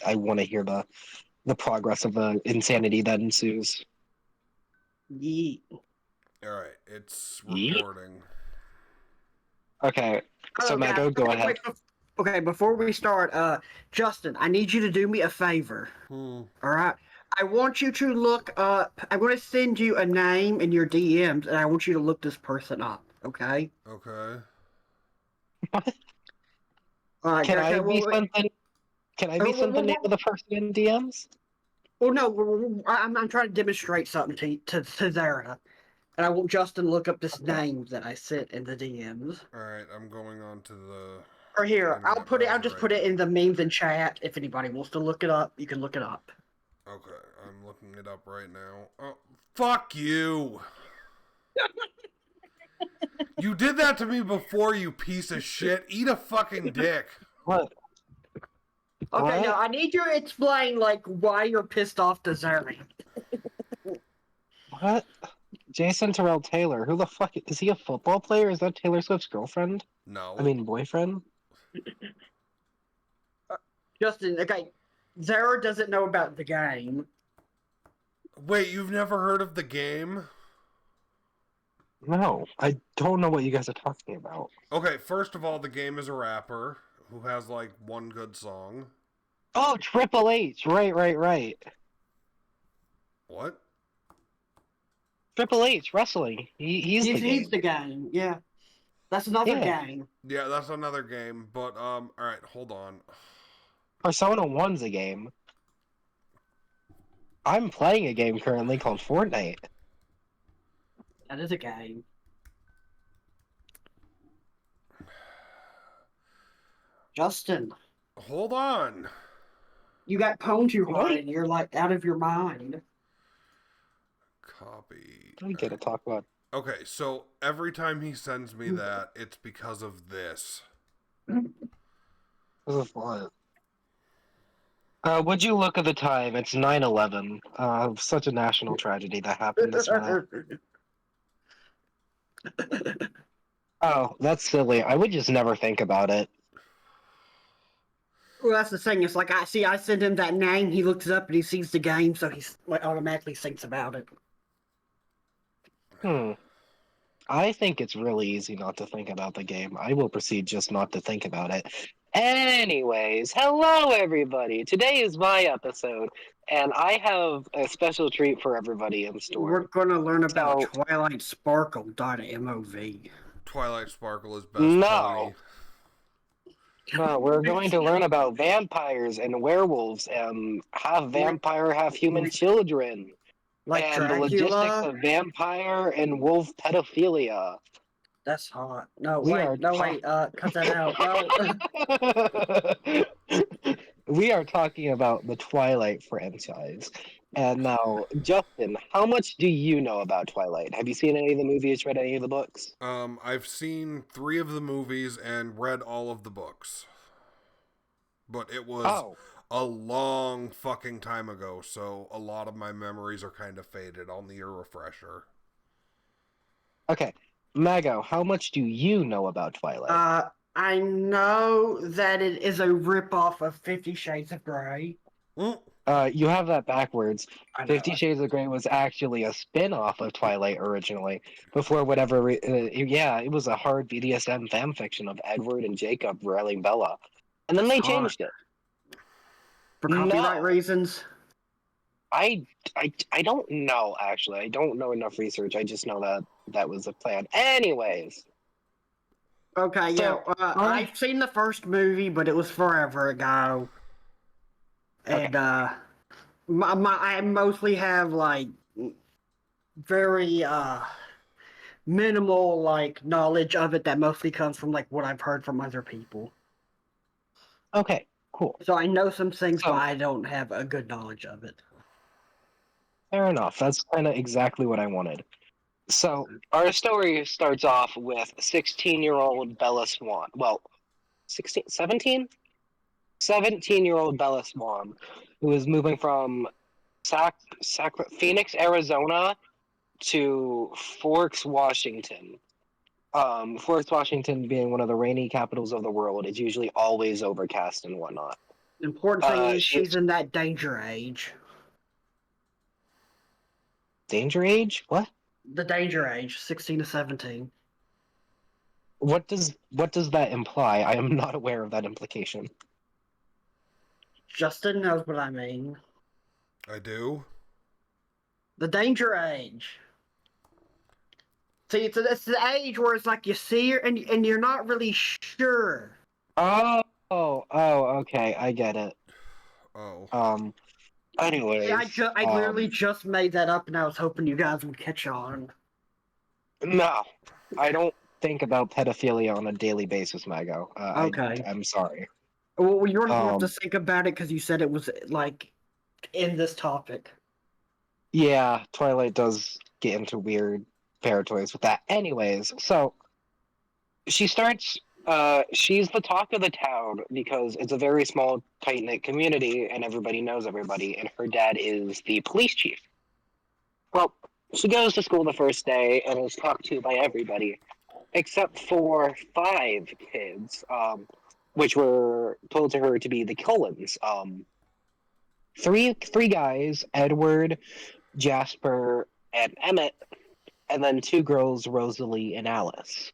I want to hear the progress of the insanity that ensues. Yeet. Alright, it's Yeet. recording. Okay, so Oh, guys. Mago, go Okay, ahead. okay, before we start, Justin, I need you to do me a favor. All right. I want you to look up. I'm going to send you a name in your DMs, and I want you to look this person up. Okay. Okay. All right. Can I Okay. be something? Can I be something name of the person in DMs? Well, no. I'm trying to demonstrate something to Zera, and I want Justin to look up this name that I sent in the DMs. Alright, I'm going on to the Or here, internet browser I'll just right put it now. in the memes and chat. If anybody wants to look it up, you can look it up. Okay, I'm looking it up right now. Oh, fuck you! You did that to me before, you piece of shit. Eat a fucking dick. What? Okay, What? now I need you to explain like why you're pissed off to Zeri. What? Jason Terrell Taylor. Who the fuck is he? A football player? Is that Taylor Swift's girlfriend? I No. mean, boyfriend? Justin, okay, Zara doesn't know about the game. Wait, you've never heard of the game? No, I don't know what you guys are talking about. Okay, first of all, the game is a rapper who has like one good song. Oh, Triple H. Right. What? Triple H wrestling. He's the He's game. the game. Yeah, that's another Yeah. game. Yeah, that's another game, but alright, hold on. Persona 1's a game. I'm playing a game currently called Fortnite. That is a game. Justin, Hold on. you got pwned too hard Wait. and you're like out of your mind. Copy. I get to talk about. Okay, so every time he sends me that, it's because of this. This is what? Would you look at the time? It's 9/11. Such a national tragedy that happened this month. Oh, that's silly. I would just never think about it. Well, that's the thing. It's like I send him that name. He looks it up and he sees the game, so he's like automatically thinks about it. I think it's really easy not to think about the game. I will proceed just not to think about it. Anyways, hello everybody. Today is my episode, and I have a special treat for everybody in We're store. gonna learn about So, TwilightSparkle.mov. Twilight Sparkle is best no. pony. No, we're going to learn about vampires and werewolves and half vampire, half human children. Like And the logistics Dracula. of vampire and wolf pedophilia. That's hot. No, We wait, are no, wait. Cut that out. No. We are talking about the Twilight franchise. And now, Justin, how much do you know about Twilight? Have you seen any of the movies, read any of the books? I've seen 3 of the movies and read all of the books. But it was a long fucking time ago, so a lot of my memories are kind of faded. I'll need a refresher. Okay. Mago, how much do you know about Twilight? I know that it is a ripoff of 50 Shades of Grey. You have that backwards. I know. 50 Shades of Grey was actually a spin-off of Twilight originally. Before whatever... it was a hard BDSM fanfiction of Edward and Jacob railing Bella. And then they changed it. For copyright reasons? I don't know, actually. I don't know enough research. I just know that was a plan. Anyways. Okay, So, I've seen the first movie, but it was forever ago. And, I mostly have, like, very, minimal, like, knowledge of it that mostly comes from, like, what I've heard from other people. Okay, cool. So I know some things, but I don't have a good knowledge of it. Fair enough. That's kind of exactly what I wanted. So, our story starts off with 16-year-old Bella Swan. Well, 16, 17? 17-year-old Bella Swan, who is moving from Phoenix, Arizona to Forks, Washington. Forks, Washington being one of the rainy capitals of the world, it's usually always overcast and whatnot. Important thing is She she's in that danger age. danger age? What? The danger age, 16 to 17. What does that imply? I am not aware of that implication. Justin knows what I mean. I do. The danger age. See, it's the age where it's like you see her and you're not really sure. Okay, I get it. Oh. Anyways, I literally just made that up, and I was hoping you guys would catch on. no, I don't think about pedophilia on a daily basis, Mago. Okay. I'm sorry. Well, you don't have to Um, think about it because you said it was like in this topic. yeah, Twilight does get into weird territories with that. Anyways, so she starts. She's the talk of the town because it's a very small, tight knit community, and everybody knows everybody. And her dad is the police chief. Well, she goes to school the first day and is talked to by everybody, except for five kids, which were told to her to be the Cullens. Three guys: Edward, Jasper, and Emmett, and then two girls, Rosalie and Alice.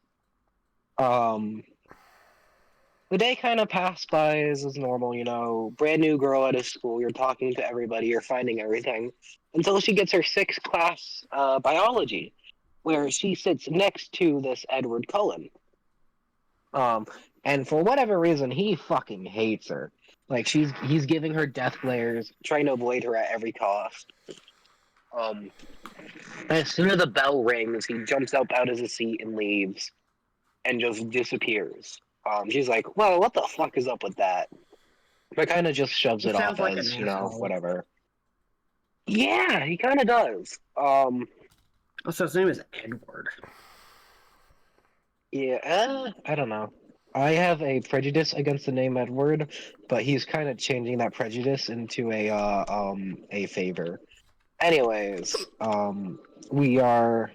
Um, the day kind of passed by as normal, brand new girl at a school. You're talking to everybody, you're finding everything, until she gets her sixth class biology, where she sits next to this Edward Cullen. And for whatever reason, he fucking hates her. Like he's giving her death glares, trying to avoid her at every cost. Um, as soon as the bell rings, he jumps up out of his seat and leaves, and just disappears. She's like, "Well, what the fuck is up with that?" But kind of just shoves He it off sounds like an as asshole. whatever. Yeah, he kind of does. Oh, so his name is Edward. Yeah, I don't know. I have a prejudice against the name Edward, but he's kind of changing that prejudice into a favor. Anyways, we are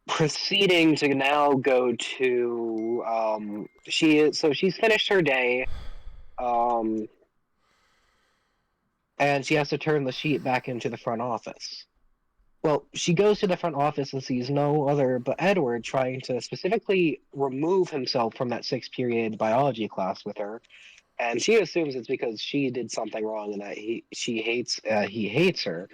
proceeding to now go to she's finished her day, um, and she has to turn the sheet back into the front office. Well, she goes to the front office and sees no other but Edward trying to specifically remove himself from that sixth period biology class with her, and she assumes it's because she did something wrong and that he hates her.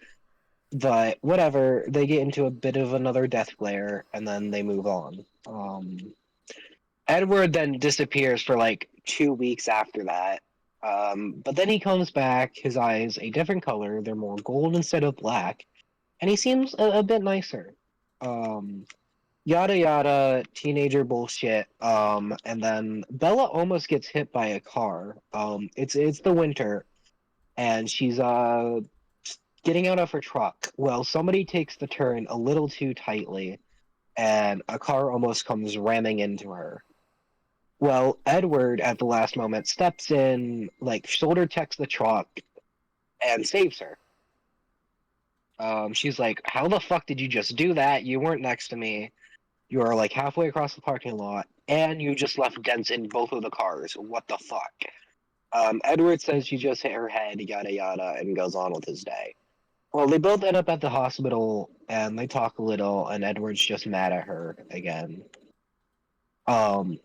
But whatever, they get into a bit of another death glare and then they move on. Edward then disappears for like 2 weeks after that. But then he comes back, his eyes a different color, they're more gold instead of black, and he seems a bit nicer. Um, Yada yada, teenager bullshit. And then Bella almost gets hit by a car. It's the winter, and she's getting out of her truck. Well, somebody takes the turn a little too tightly, and a car almost comes ramming into her. Well, Edward at the last moment steps in, like shoulder checks the truck, and saves her. She's like, "How the fuck did you just do that? You weren't next to me. You are like halfway across the parking lot, and you just left dents in both of the cars. What the fuck?" Edward says she just hit her head, yada yada, and goes on with his day. Well, they both end up at the hospital, and they talk a little, and Edward's just mad at her again. Um,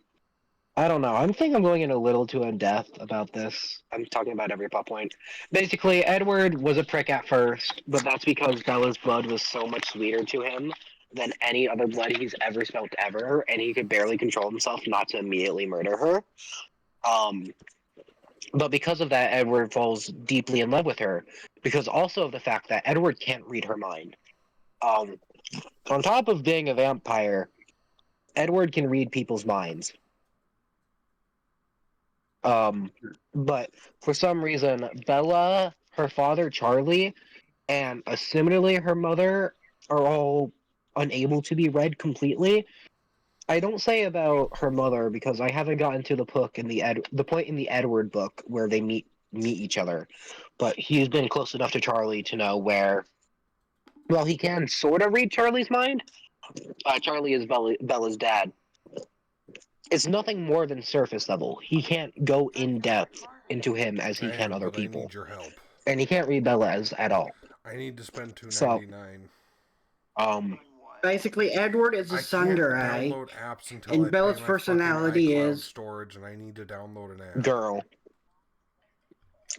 I don't know. I'm thinking I'm going in a little too in depth about this. I'm talking about every plot point. Basically, Edward was a prick at first, but that's because Bella's blood was so much sweeter to him than any other blood he's ever smelled ever, and he could barely control himself not to immediately murder her. Um, but because of that, Edward falls deeply in love with her, because also of the fact that Edward can't read her mind. Um, on top of being a vampire, Edward can read people's minds. Um, but for some reason, Bella, her father Charlie, and assumedly her mother are all unable to be read completely. I don't say about her mother because I haven't gotten to the book in the point in the Edward book where they meet each other, but he's been close enough to Charlie to know where. Well, he can sort of read Charlie's mind. Charlie is Bella's dad. It's nothing more than surface level. He can't go in depth into him as he can Dang, other but I people, need your help. and he can't read Bella as at all. I need to spend So, $2.99. Basically, Edward is a I can't tsundere, download apps until I and pay Bella's my fucking personality iCloud is. storage, and I need to download an app. girl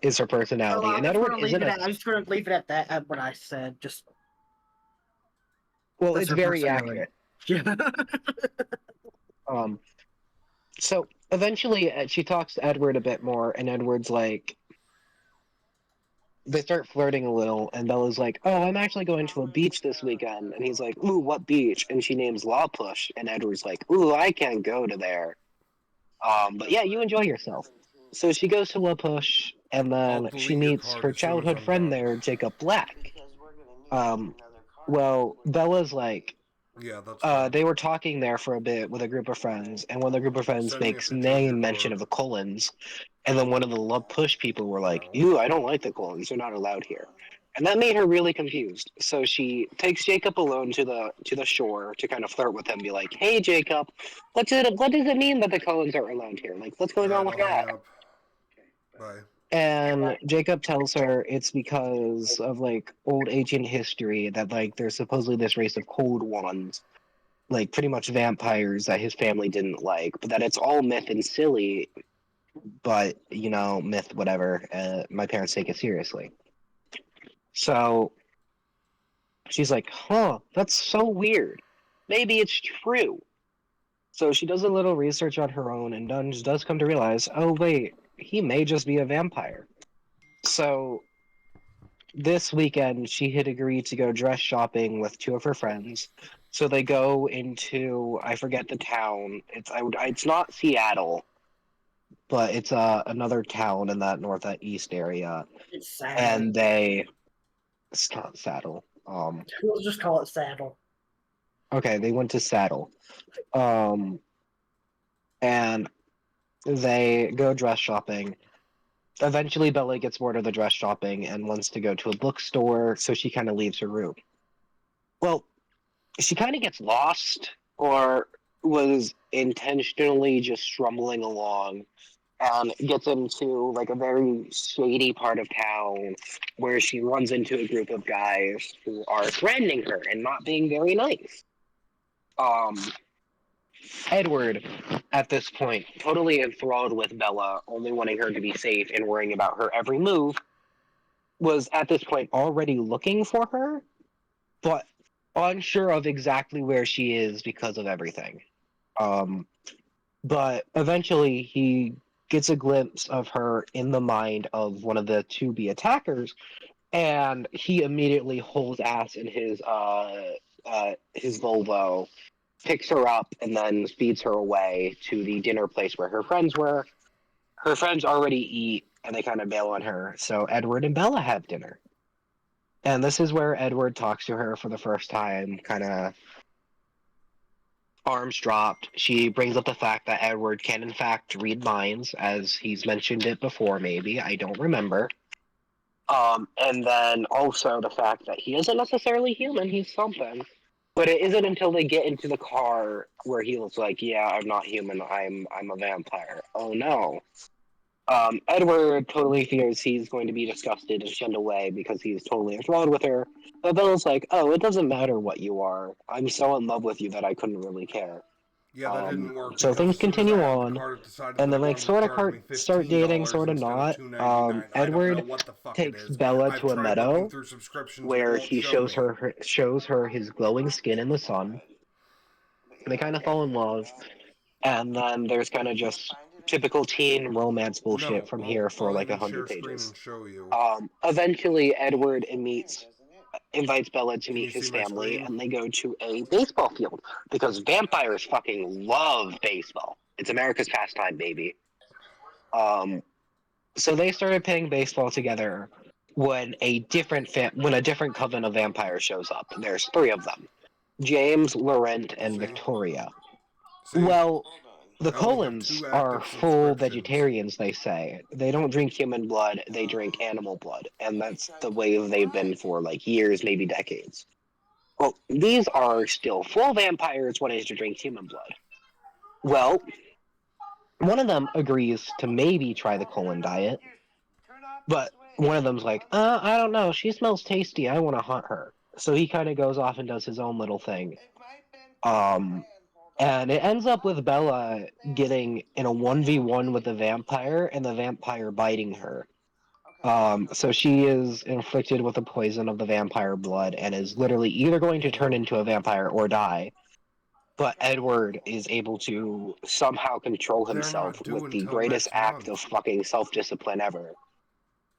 is her personality, Oh, I'm and just Edward gonna leave isn't it a. at. I'm just gonna leave it at that. At what I said. Just Well, that's it's her very personality. accurate. Yeah. So eventually, she talks to Edward a bit more, and Edward's like, they start flirting a little, and Bella's like, "Oh, I'm actually going to a beach this weekend," and he's like, "Ooh, what beach?" And she names La Push, and Edward's like, "Ooh, I can't go to there." But yeah, you enjoy yourself. So she goes to La Push, and I'll then she delete your meets card her as soon as childhood I'm friend done. there, Jacob Black. Um, well, Bella's like, Yeah, that's fine. they were talking there for a bit with a group of friends, and one of the group of friends Send me a makes picture of your main mention card. of the Cullens, and then one of the Love Push people were like, "Ew, I don't like the Cullens. They're not allowed here." And that made her really confused. So she takes Jacob alone to the shore to kind of flirt with him, be like, "Hey, Jacob, what does it mean that the Cullens aren't allowed here? Like, what's going on Alright, with I'll hang that?" up. Bye. And Jacob tells her it's because of like old ancient history that like there's supposedly this race of cold ones, like pretty much vampires that his family didn't like, but that it's all myth and silly, but you know, myth, whatever. My parents take it seriously. So she's like, huh, that's so weird. Maybe it's true. So she does a little research on her own and does come to realize, oh, wait, he may just be a vampire. So this weekend, she had agreed to go dress shopping with two of her friends. So they go into, I forget the town. It's not Seattle, but it's another town in that northeast area, It's Saddle. and it's not Saddle. We'll just call it Saddle. Okay, they went to Saddle, um, and they go dress shopping. Eventually, Bella gets bored of the dress shopping and wants to go to a bookstore, so she kind of leaves her room. Well, she kind of gets lost, or was intentionally just strumbling along, and gets into like a very shady part of town where she runs into a group of guys who are threatening her and not being very nice. Um, Edward, at this point, totally enthralled with Bella, only wanting her to be safe and worrying about her every move, was at this point already looking for her, but unsure of exactly where she is because of everything. Um, but eventually, he gets a glimpse of her in the mind of one of the to-be attackers, and he immediately holds ass in his Volvo, picks her up, and then speeds her away to the dinner place where her friends were. Her friends already eat, and they kind of bail on her. So Edward and Bella have dinner. And this is where Edward talks to her for the first time, kind of arms dropped. She brings up the fact that Edward can, in fact, read minds, as he's mentioned it before, maybe. I don't remember. And then also the fact that he isn't necessarily human, he's something. But it isn't until they get into the car where he was like, "Yeah, I'm not human. I'm a vampire." Oh no. Edward totally fears he's going to be disgusted and shunned away because he's totally enthralled with her. But Bella's like, "Oh, it doesn't matter what you are. I'm so in love with you that I couldn't really care." Yeah, that didn't work So because things as soon as I continue got the on, card, it decided and that then it like wanted to sort of charge me start dating, $15 sort of instead of not. $2.99. I don't know Edward what the fuck it takes is. Bella I've to a tried looking meadow through subscriptions and it where won't he show me. shows her his glowing skin in the sun. They kind of fall in love, and then there's kind of just typical teen romance bullshit No, from I'll here for I'll like even 100 share screen pages. and show you. Eventually, Edward invites Bella to Can meet you see his my family, screen? and they go to a baseball field because vampires fucking love baseball. It's America's pastime, baby. Um, so they started playing baseball together when when a different coven of vampires shows up. There's three of them: James, Laurent, and See? Victoria. See? Well, the I only have Cullens 2 are active full subscriptions. vegetarians, they say. They don't drink human blood, they drink animal blood. And that's the way they've been for like years, maybe decades. Well, these are still full vampires wanting to drink human blood. Well, one of them agrees to maybe try the colon diet, but one of them's like, I don't know, she smells tasty, I want to hunt her. So he kind of goes off and does his own little thing. And it ends up with Bella getting in a 1v1 with the vampire, and the vampire biting her. So she is inflicted with the poison of the vampire blood, and is literally either going to turn into a vampire or die. But Edward is able to somehow control himself with due the until greatest next act month. of fucking self-discipline ever.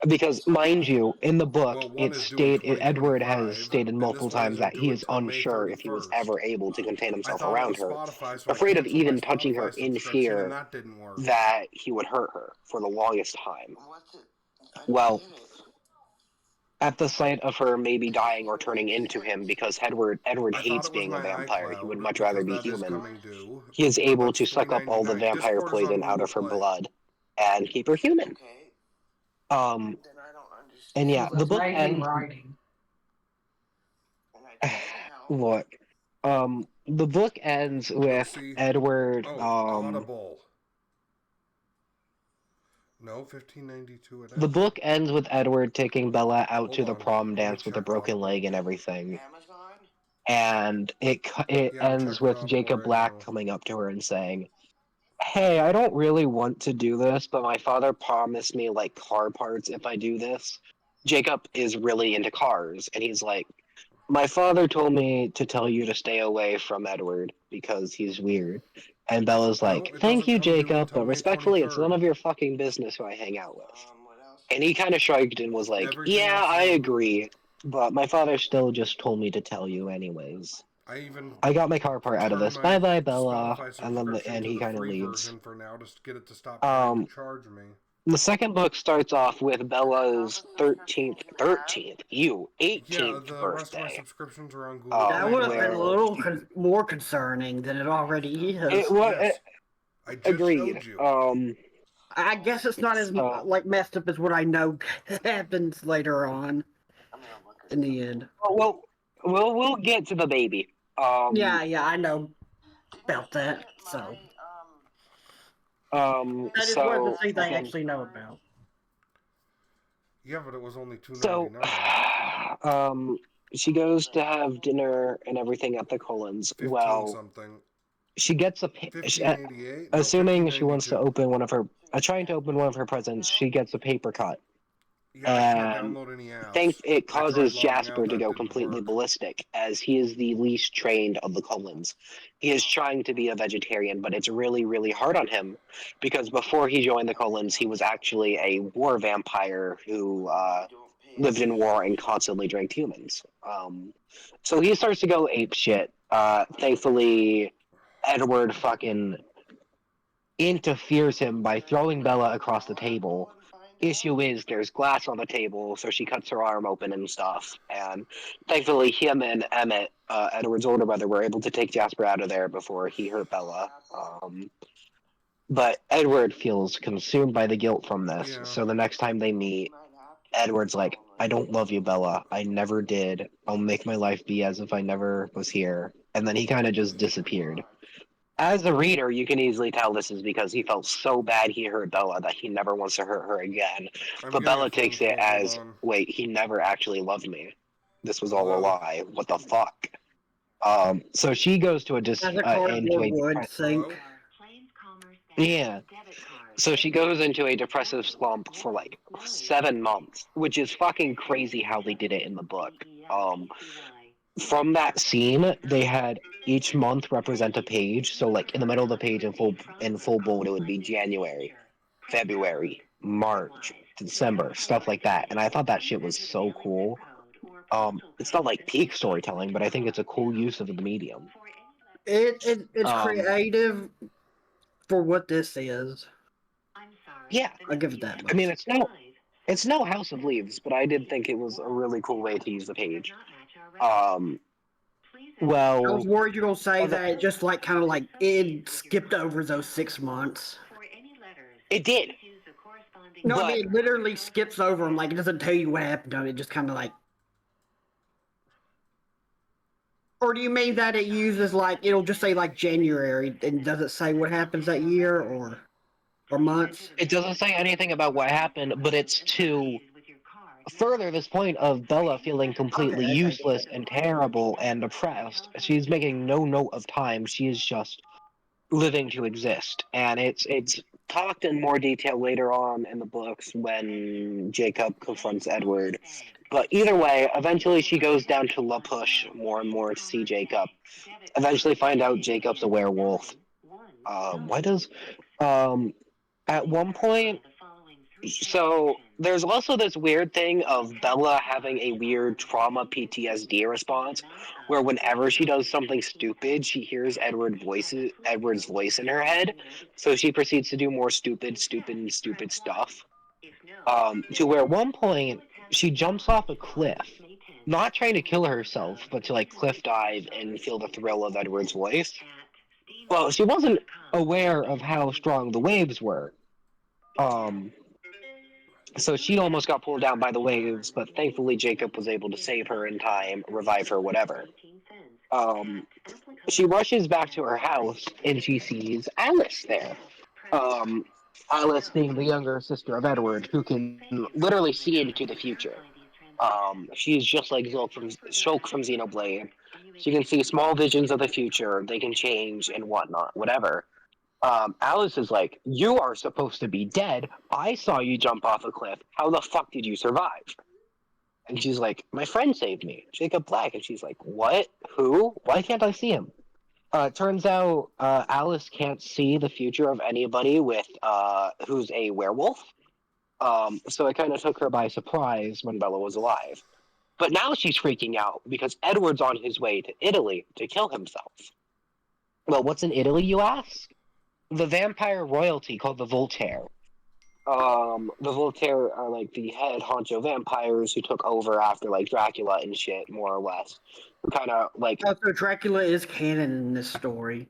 Because, mind you, in the book, Well, one is due in Edward has 2025, stated and this multiple one times isn't that due he is until May unsure if he was 31st. ever able to contain I himself thought it around was her, Spotify, so I afraid of canceled my even touching her Spotify in subscription, and fear that didn't work. that he would hurt her for the longest time. Well, at the sight of her maybe dying or turning into him, because Edward I thought hates it was being a my vampire, he would iCloud, much rather because be that is human, coming due. he is The able month's to suck up all the $3.99. vampire Discord is on poison out Google of her Play. blood and keep her human. And yeah, the book ends. Look, the book ends with Edward. Audible. No, 1592 it The ends. book ends with Edward taking Bella out Hold to the on, prom let me dance with a check broken Audible. leg and everything. And it Yeah, I'm ends checking with Audible Jacob right Black now. coming up to her and saying, "Hey, I don't really want to do this, but my father promised me like car parts if I do this." Jacob is really into cars, and he's like, "My father told me to tell you to stay away from Edward because he's weird." And Bella's No, like, it "Thank doesn't you, come due Jacob, until but May respectfully, it's none 23rd. of your fucking business who I hang out with." And he kind of shrugged and was like, Everything "Yeah, else is I on agree, but my father still just told me to tell you anyways." Hulu. I got my car part out of Turn this. my Bye bye, Bella. Spotify And then subscription and to he the kind of free leaves. version for now to get it to stop trying to Um, charge me. the second book starts off with Bella's Yeah, 18th the rest of my birthday. subscriptions are on Google That Play would have been a Where little more concerning than it already it is. was Yes, I just agreed. showed you. I guess it's not as So, like messed up as what I know happens later on in the end. we'll get to the baby. Yeah, I know about that. So that is one of the So things I fucking actually know about. Yeah, but it was only so, $2.99. um, she goes to have dinner and everything at the Collins. 15 Well, something. she gets uh, 1588? No, assuming she wants to 1592. open one of her, trying to open one of her presents. She gets a paper cut, Yeah, I can't and download any think apps. it I tried causes logging Jasper out, to that go didn't completely work. ballistic, as he is the least trained of the Cullens. He is trying to be a vegetarian, but it's really, really hard on him, because before he joined the Cullens, he was actually a war vampire who lived in war and constantly drank humans. So he starts to go ape shit. Thankfully, Edward fucking interferes him by throwing Bella across the table. Issue is there's glass on the table, so she cuts her arm open and stuff. And thankfully, him and Emmett, Edward's older brother, were able to take Jasper out of there before he hurt Bella. But Edward feels consumed by the guilt from this. Yeah. So the next time they meet, Edward's like, "I don't love you, Bella. I never did. I'll make my life be as if I never was here." And then he kind of just disappeared. As a reader, you can easily tell this is because he felt so bad he hurt Bella that he never wants to hurt her again. I'm But getting a Bella phone takes it call. Hold as, on. wait, he never actually loved me. This was all a Hello? lie. What the fuck? So she goes to As a into cardboard a would Hello? think. yeah. So she goes into a depressive slump for like 7 months, which is fucking crazy how they did it in the book. From that scene, they had each month represent a page. So like in the middle of the page in full bold, it would be January, February, March, December, stuff like that. And I thought that shit was so cool. It's not like peak storytelling, but I think it's a cool use of the medium. It's Um, creative for what this is. yeah, I'll give it that I mean much. it's no House of Leaves, but I did think it was a really cool way to use the page. Um, I was well, worried you're gonna say other, that it just like kind of like it skipped over those 6 months. it did, No, I but mean it literally skips over them. Like it doesn't tell you what happened on it. Just kind of like. Or do you mean that it uses like it'll just say like January and does it say what happens that year or? or months. It doesn't say anything about what happened, but it's to further this point of Bella feeling completely useless and terrible and depressed. She's making no note of time. She is just living to exist, and it's talked in more detail later on in the books when Jacob confronts Edward. But either way, eventually she goes down to La Push more and more to see Jacob. Eventually find out Jacob's a werewolf. Why does at one point, so there's also this weird thing of Bella having a weird trauma PTSD response, where whenever she does something stupid, she hears Edward's voice in her head, so she proceeds to do more stupid stuff. To where at one point she jumps off a cliff, not trying to kill herself, but to like cliff dive and feel the thrill of Edward's voice. Well, she wasn't aware of how strong the waves were. Um, so she almost got pulled down by the waves, but thankfully Jacob was able to save her in time, revive her, whatever. Um, she rushes back to her house and she sees Alice there. Um, Alice being the younger sister of Edward, who can literally see into the future. She's just like Shulk from Xenoblade. She can see small visions of the future. They can change and whatnot, whatever. Alice is like, "You are supposed to be dead. I saw you jump off a cliff. How the fuck did you survive?" And she's like, "My friend saved me, Jacob Black." And she's like, "What? Who? Why can't I see him?" Turns out Alice can't see the future of anybody with who's a werewolf. So it kind of took her by surprise when Bella was alive. But now she's freaking out because Edward's on his way to Italy to kill himself. Well, what's in Italy, you ask? The vampire royalty called the Voltaire. The Voltaire are like the head honcho vampires who took over after like Dracula and shit, more or less. Kind of like So Dracula is canon in this story.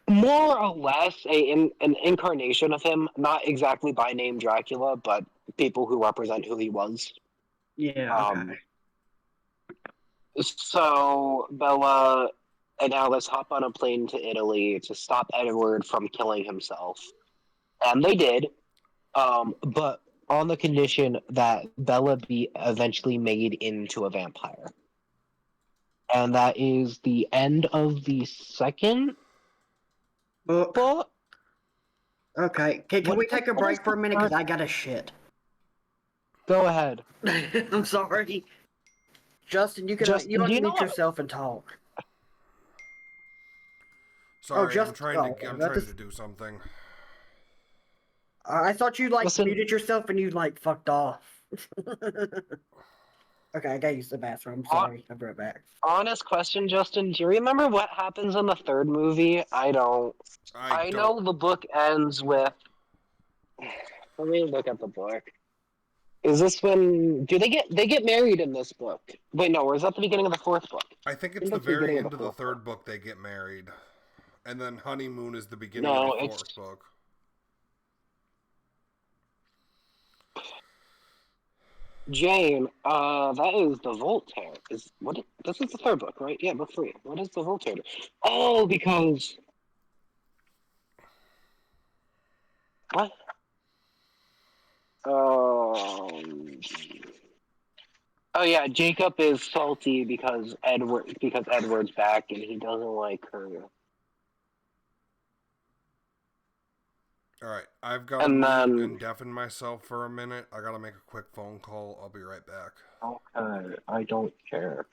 more or less an incarnation of him, not exactly by name Dracula, but people who represent who he was. Yeah. Okay. So Bella and Alice hop on a plane to Italy to stop Edward from killing himself, and they did. But on the condition that Bella be eventually made into a vampire. And that is the end of the second book. Okay. Can we take a break for a minute? Because I got a shit. Go ahead. I'm sorry. Justin, you can unmute yourself and talk. Sorry, I'm trying to do something. I thought you muted yourself and you fucked off. Okay, I gotta use the bathroom. Sorry, I'll be right back. Honest question, Justin. Do you remember what happens in the third movie? I don't. I know the book ends with. Let me look at the book. Is this when do they get married in this book? Wait, no, or is that the beginning of the fourth book? I think it's the very end of the third book they get married. And then honeymoon is the beginning of the fourth book. Jane, that is the Voltaire. This is the third book, right? Yeah, book 3. What is the Voltaire? Oh, because what? Oh yeah, Jacob is salty because Edward's back and he doesn't like her. Alright, I've got to mute and deafen myself for a minute. I gotta make a quick phone call. I'll be right back. Okay, I don't care.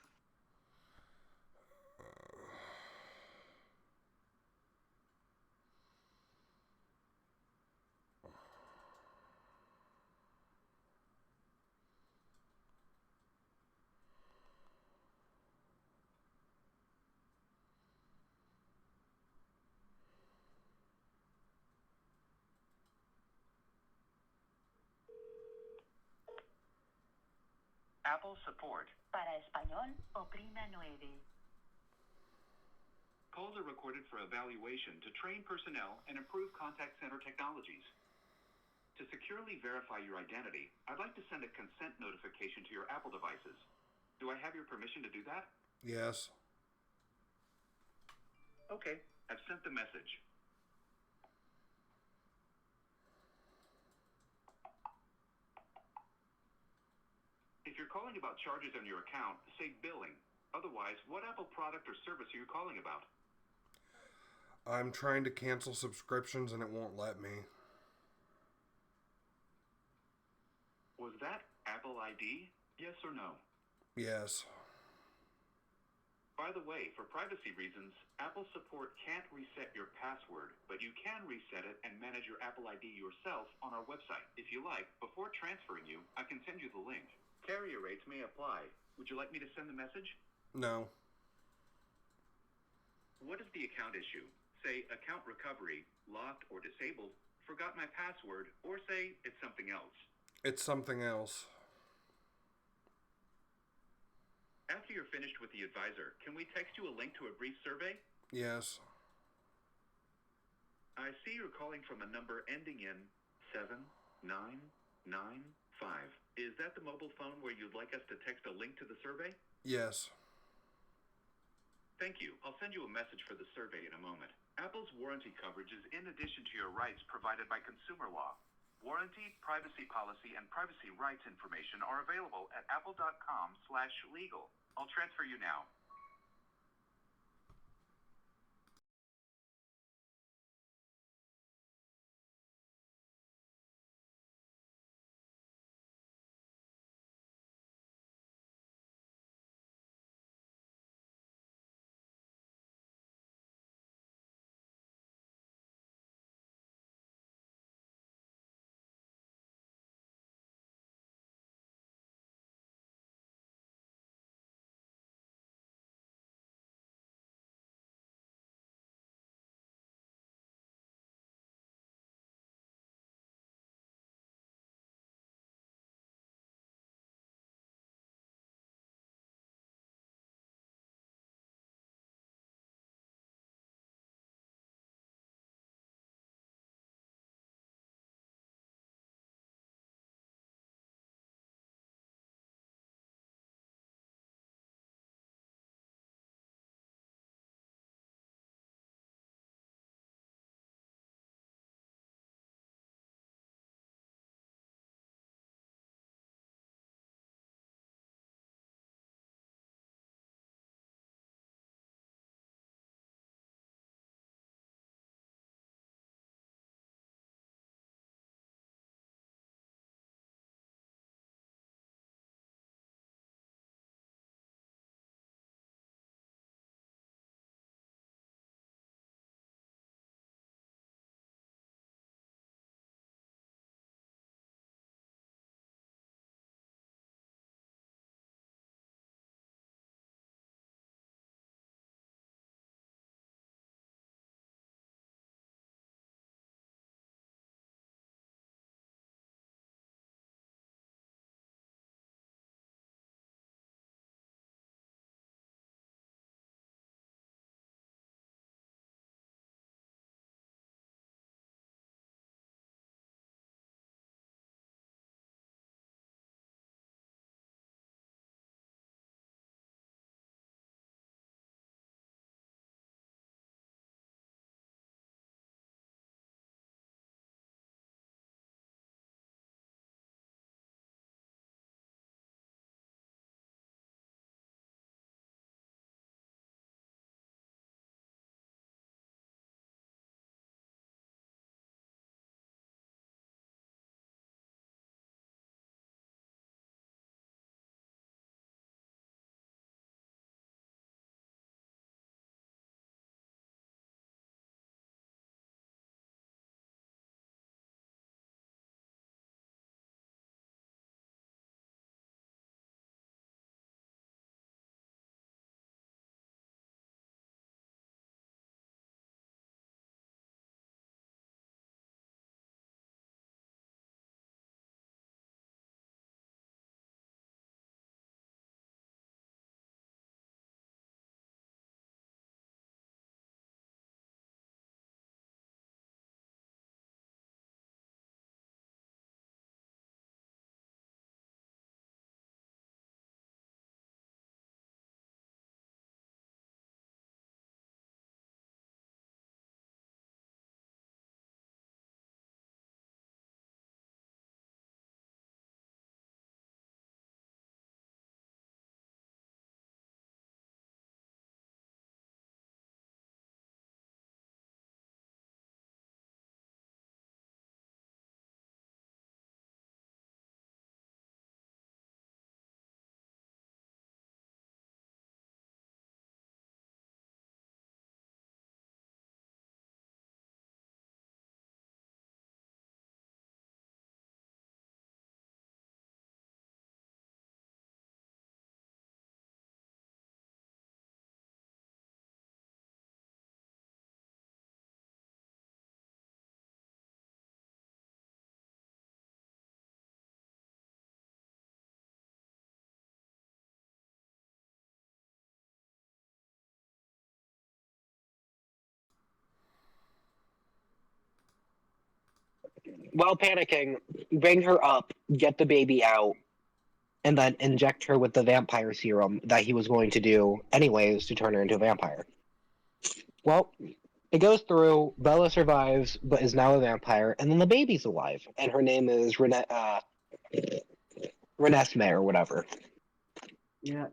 Apple support. Para español, oprima 9. Calls are recorded for evaluation to train personnel and improve contact center technologies. To securely verify your identity, I'd like to send a consent notification to your Apple devices. Do I have your permission to do that? Yes. Okay, I've sent the message. If you're calling about charges on your account, say billing. Otherwise, what Apple product or service are you calling about? I'm trying to cancel subscriptions and it won't let me. Was that Apple ID? Yes or no? Yes. By the way, for privacy reasons, Apple support can't reset your password, but you can reset it and manage your Apple ID yourself on our website. If you like, before transferring you, I can send you the link. Carrier rates may apply. Would you like me to send the message? No. What is the account issue? Say account recovery, locked or disabled, forgot my password, or say it's something else. It's something else. After you're finished with the advisor, can we text you a link to a brief survey? Yes. I see you're calling from a number ending in 7995. Is that the mobile phone where you'd like us to text a link to the survey? Yes. Thank you. I'll send you a message for the survey in a moment. Apple's warranty coverage is in addition to your rights provided by consumer law. Warranty, privacy policy, and privacy rights information are available at apple.com/legal. I'll transfer you now. while panicking, bring her up, get the baby out, and then inject her with the vampire serum that he was going to do anyways to turn her into a vampire. Well, it goes through. Bella survives, but is now a vampire, and then the baby's alive, and her name is Renesmee or whatever. Yeah.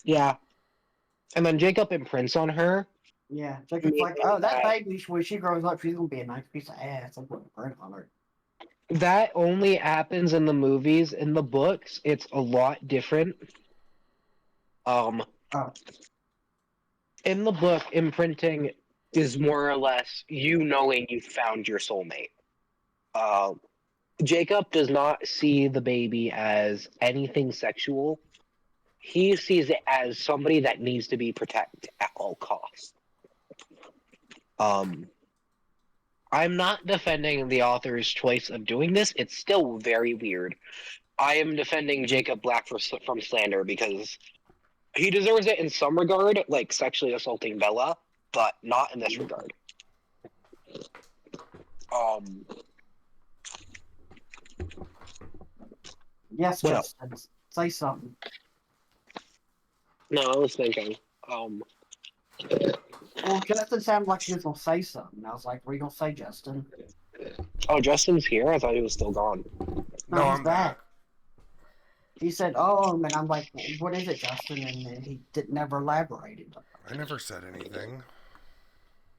Yeah. And then Jacob imprints on her. Yeah. Jacob's like, oh, that baby, when she grows up, she's gonna be a nice piece of ass. I'm gonna print on her. That only happens in the movies. In the books, it's a lot different. In the book, imprinting is more or less you knowing you found your soulmate. Jacob does not see the baby as anything sexual. He sees it as somebody that needs to be protected at all costs. I'm not defending the author's choice of doing this. It's still very weird. I am defending Jacob Black from slander because he deserves it in some regard, like sexually assaulting Bella, but not in this regard. Yes, what Justin. else? Say something. No, I was thinking. Well, Justin sounded like he was gonna say something. I was like, "What are you gonna say, Justin?" Oh, Justin's here? I thought he was still gone. No, he's I'm back. He said, "Oh," and I'm like, "What is it, Justin?" And then he never elaborated. I never said anything.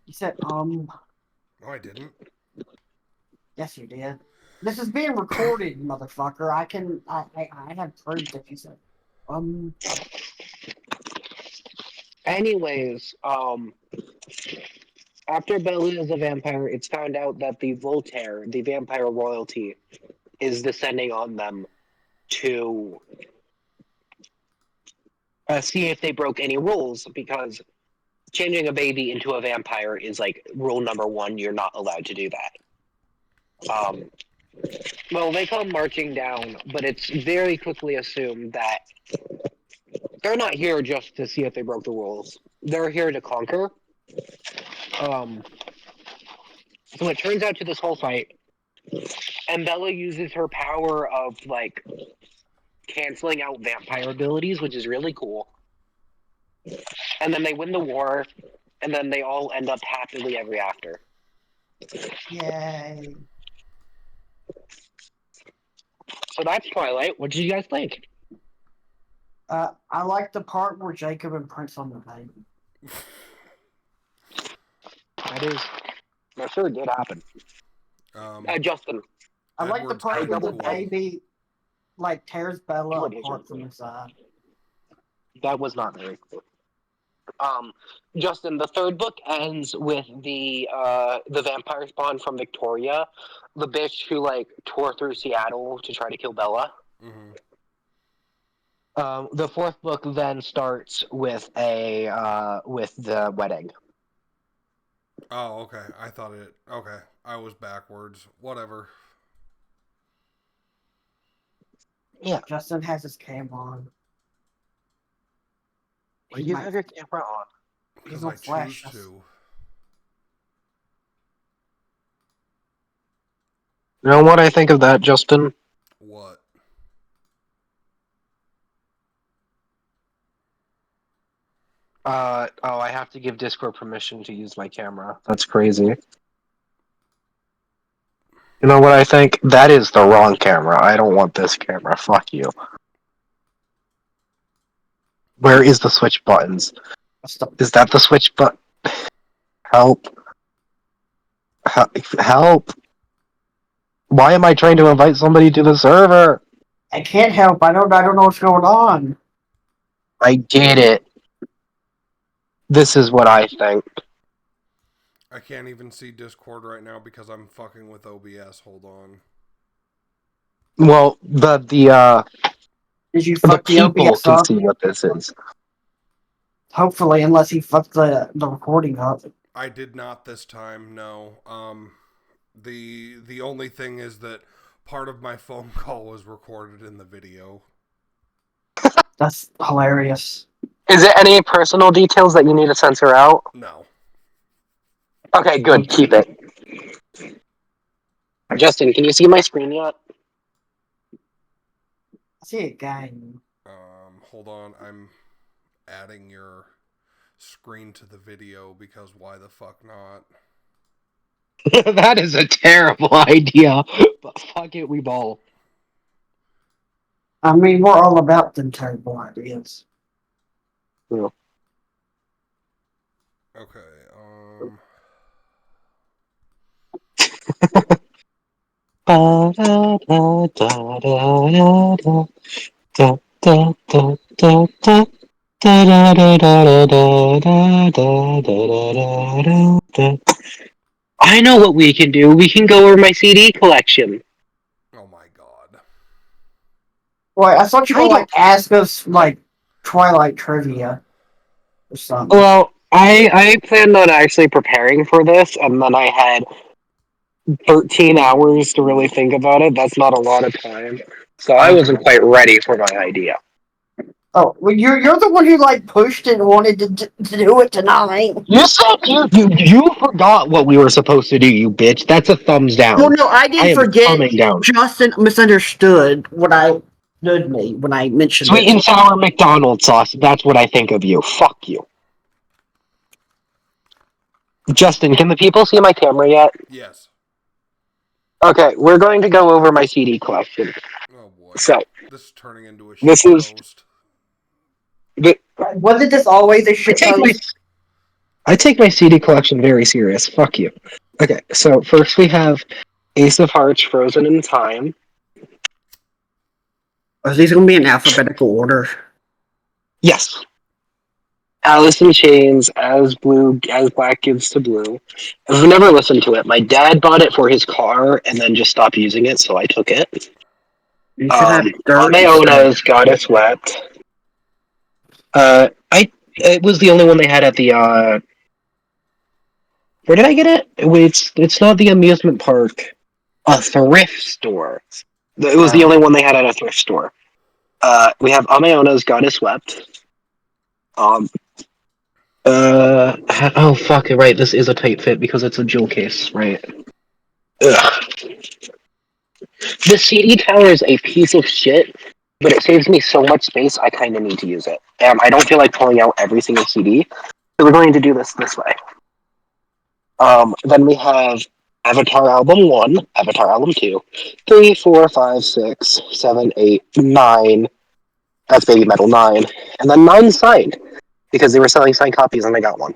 He said, No, I didn't. Yes, you did. This is being recorded, motherfucker. I have proof that you said, Anyways, after Bella is a vampire, it's found out that the Voltaire, the vampire royalty, is descending on them to see if they broke any rules, because changing a baby into a vampire is like rule number one. You're not allowed to do that. Well, they come marching down, but it's very quickly assumed that they're not here just to see if they broke the rules. They're here to conquer. So it turns out to this whole fight, and Bella uses her power of like canceling out vampire abilities, which is really cool. And then they win the war, and then they all end up happily ever after. Yay. So that's Twilight. What did you guys think? I like the part where Jacob imprints on the baby. That sure did happen. Justin. I like the part where the baby like tears Bella apart from inside. That was not very cool. Justin, the third book ends with the vampire spawn from Victoria, the bitch who like tore through Seattle to try to kill Bella. Mm-hmm. The fourth book then starts with the wedding. Oh, okay. I thought it. Okay, I was backwards. Whatever. Yeah. Justin has his camera on. Why do you have your camera on? Because I choose to. You know what I think of that, Justin? What? I have to give Discord permission to use my camera. That's crazy. You know what I think? That is the wrong camera. I don't want this camera. Fuck you. Where is the switch buttons? Is that the switch button? Help. Help. Why am I trying to invite somebody to the server? I can't help. I don't know what's going on. I get it. This is what I think. I can't even see Discord right now because I'm fucking with OBS. Hold on. Well, Did you fuck the people OBS can up? see what this is. Hopefully, unless he fucked the recording up. I did not this time. No. The only thing is that part of my phone call was recorded in the video. That's hilarious. Is there any personal details that you need to censor out? No. Okay, good. Keep it. Justin, can you see my screen yet? I see a game. Hold on. I'm adding your screen to the video because why the fuck not? That is a terrible idea, but fuck it, we ball. I mean, we're all about them terrible ideas. Yeah. Okay, I know what we can do. We can go over my CD collection. Oh my god. Wait, I thought you were I like don't. ask us like Twilight trivia or something. Well, I planned on actually preparing for this, and then I had 13 hours to really think about it. That's not a lot of time, so I wasn't quite ready for my idea. Oh, well, you're the one who like pushed and wanted to do it tonight. You said you forgot what we were supposed to do, you bitch. That's a thumbs down. Well, no, I I didn't am forget. thumbing down. Justin misunderstood what I did me when I mentioned Sweet it. and sour McDonald's sauce. That's what I think of you. Fuck you. Justin, can the people see my camera yet? Yes. Okay, we're going to go over my CD collection. Oh boy. So, This is turning into a this shit is post. the, Wasn't this always a I shit take my post? I take my CD collection very serious. Fuck you. Okay, so first we have Ace of Hearts, Frozen in Time. Are these going to be in alphabetical order? Yes. Alice in Chains, as Black Gives to Blue. I've never listened to it. My dad bought it for his car and then just stopped using it, so I took it. You should have dirt instead. Amayona's Goddess Wept. It was the only one they had at the where did I get it? It's not the amusement park. A thrift store. It was the only one they had at a thrift store. We have Amayona's Goddess Wept. Um, oh fuck, right, this is a tight fit because it's a jewel case, right? Ugh. The CD tower is a piece of shit, but it saves me so much space, I kind of need to use it. I don't feel like pulling out every single CD, so we're going to do this way. Then we have Avatar Album 1, Avatar Album 2, 3, 4, 5, 6, 7, 8, 9. That's Baby Metal 9. And then 9 signed, because they were selling signed copies and I got one.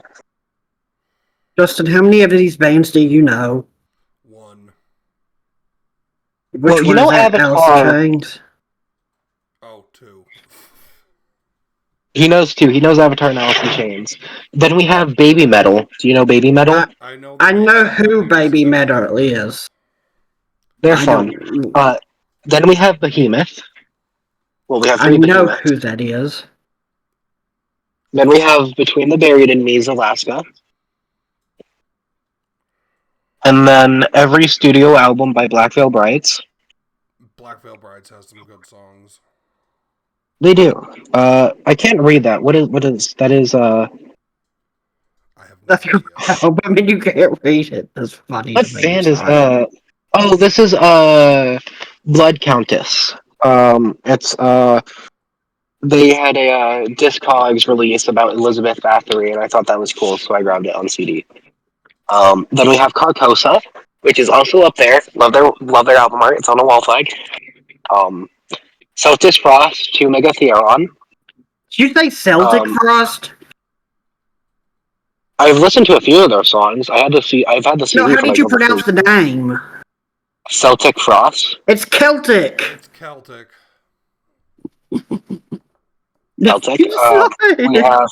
Justin, how many of these bands do you know? One. Which Well, you one is know that? Alice in Avatar. Chains? Oh, two. He knows two. He knows Avatar and Alice in Chains. Then we have Baby Metal. Do you know Baby Metal? I know the I name, know but I've who never Baby listened to Metal them. is. They're I fun. don't. Then we have Behemoth. Well, we have I three know Behemoths. who that is. Then we have Between the Buried and Me's Alaska. And then every studio album by Black Veil Brides. Black Veil Brides has some good songs. They do. I can't read that. What is that is I have no That's your idea. album, and you can't read it. That's funny what to me. band is Sorry. oh, this is Blood Countess. It's they had a Discogs release about Elizabeth Bathory, and I thought that was cool, so I grabbed it on CD. Then we have Carcosa, which is also up there. Love their album art. It's on a wall flag. Um, Celtic Frost, 2 Megatheron. Did you say Celtic Um, Frost? I've listened to a few of their songs. I've had the No, CD how for did like you over 3 pronounce the years. name? Celtic Frost. It's Celtic. It's Celtic. No, Celtic. it's We not. have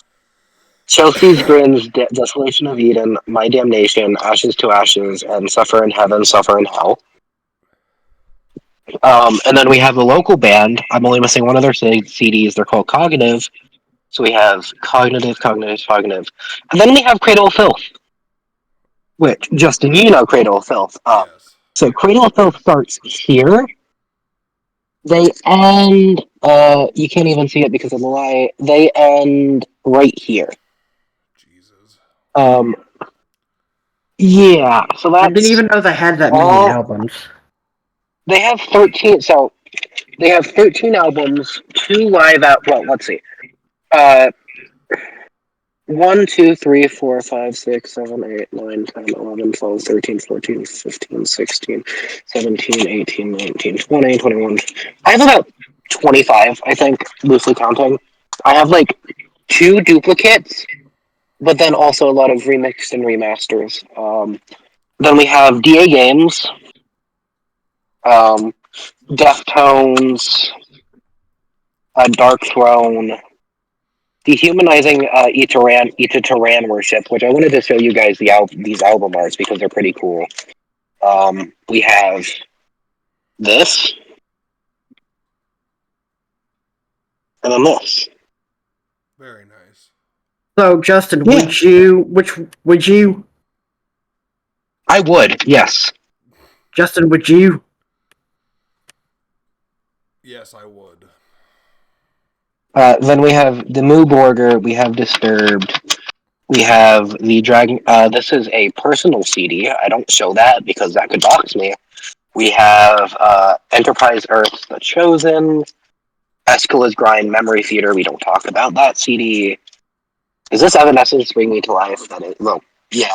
Chelsea's Grins, Desolation of Eden, My Damnation, Ashes to Ashes, and Suffer in Heaven, Suffer in Hell. And then we have a local band. I'm only missing one of their CDs. They're called Cognitive. So we have Cognitive, Cognitive, Cognitive. And then we have Cradle of Filth, which, Justin, you know Cradle of Filth. Yes. So Cradle of Filth starts here. They end, you can't even see it because of the light. They end right here. Jesus. Um, Yeah, so I didn't that's even know they had that many all. albums. They have 13. So they have 13 albums, two live out. Well, let's see. Uh, 1, 2, 3, 4, 5, 6, 7, 8, 9, 10, 11, 12, 13, 14, 15, 16, 17, 18, 19, 20, 21. I have about 25, I think, loosely counting. I have like two duplicates, but then also a lot of remixed and remasters. Then we have DA Games, um, Deftones, Dark Throne, Dehumanizing Ita Worship, which I wanted to show you guys these album arts because they're pretty cool. We have this, and then this. Very nice. So, Justin, Yeah, would you, I would. Yes. Justin, would you? Yes, I would. Then we have the Moo Borger. We have Disturbed. We have the Dragon. This is a personal CD. I don't show that because that could dox me. We have Enterprise Earth, The Chosen, Escala's Grind, Memory Theater. We don't talk about that CD. Is this Evanescence Bring Me to Life? That is. Well, yeah.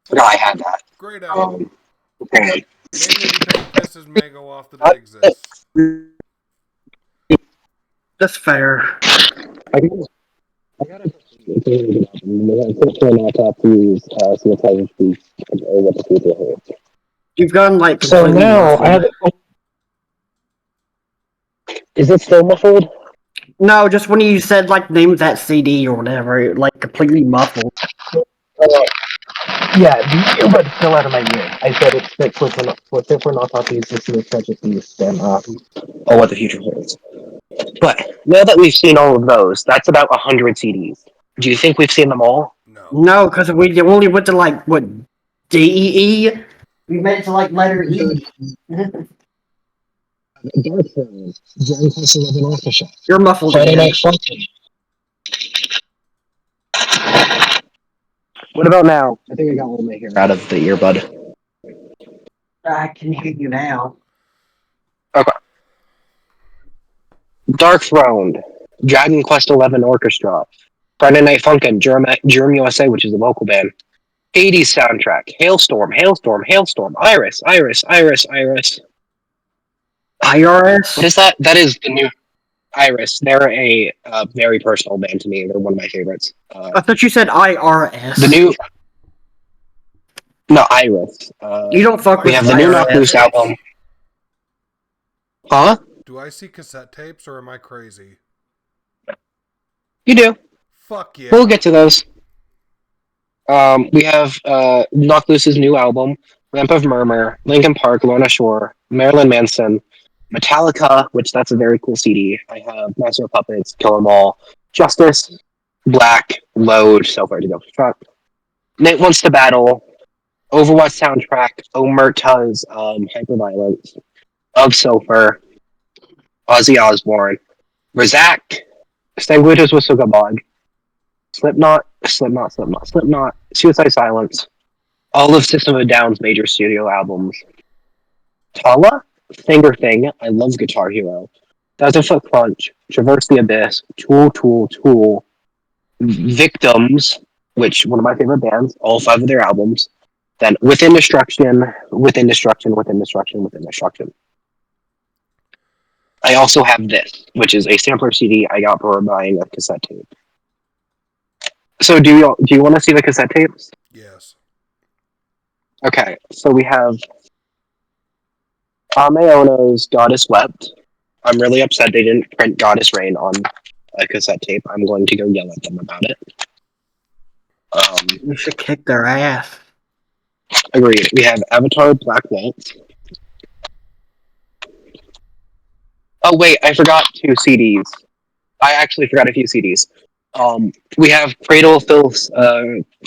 Forgot I had that. Great album. Okay. Mainly because it pisses Mango off that it exists. That's fair. I got I got a put on our top threes, so it's how what the future holds. You've gone like So completely now I muffled. have. Is it still muffled? No, just when you said like name of that CD or whatever, it, like completely muffled. Uh, yeah, the earbud's still out of my ear. I said it's for not talking to see such a beast and what the future holds. But now that we've seen all of those, that's about 100 CDs. Do you think we've seen them all? No. No, because we only went to like what DEE. We made it to like letter E. Dark Throne, John Castle of an Orchestra, You're muffled Friday again. Night Funkin'. What about now? I think I got all my hair out of the earbud. I can hear you now. Okay. Dark Throne, Dragon Quest XI Orchestra, Friday Night Funkin', Germ USA, which is the vocal band, 80s soundtrack, Hailstorm, Hailstorm, Hailstorm, Iris, Iris, Iris, Iris. What IRS. is that? That is the new Iris. They're a very personal band to me. They're one of my favorites. I thought you said The IRS. new, no, Iris. You don't Do fuck I We with have see the new cassette Knock Loose IRS. tapes? album. Huh? Do I see cassette tapes or am I crazy? You do. Fuck yeah. We'll get to those. We have Knock Loose's new album, Lamp of Murmur, Linkin Park, Lorna Shore, Marilyn Manson, Metallica, which that's a very cool CD. I have Master of Puppets, Kill 'Em All, Justice, Black, Load, So Far to Go Truck, Nate Wants to Battle, Overwatch soundtrack, Omerta's Hyperviolence, Of Sofer, Ozzy Osbourne, Razak, Stanguitos with Sugabog, Slipknot, Suicide Silence, all of System of a Down's major studio albums. Tala, Finger Thing, I love Guitar Hero, Thousand Foot Crunch, Traverse the Abyss, Tool, Victims, which one of my favorite bands, all five of their albums. Then Within Destruction, Within Destruction, Within Destruction, Within Destruction. I also have this, which is a sampler CD I got for buying a cassette tape. So do you want to see the cassette tapes? Yes. Okay, so we have Ameono's Goddess Wept. I'm really upset they didn't print Goddess Rain on a cassette tape. I'm going to go yell at them about it. You should kick their ass. Agreed. We have Avatar Black Vault. Oh wait, I forgot two CDs. I actually forgot a few CDs. We have Cradle of Filth,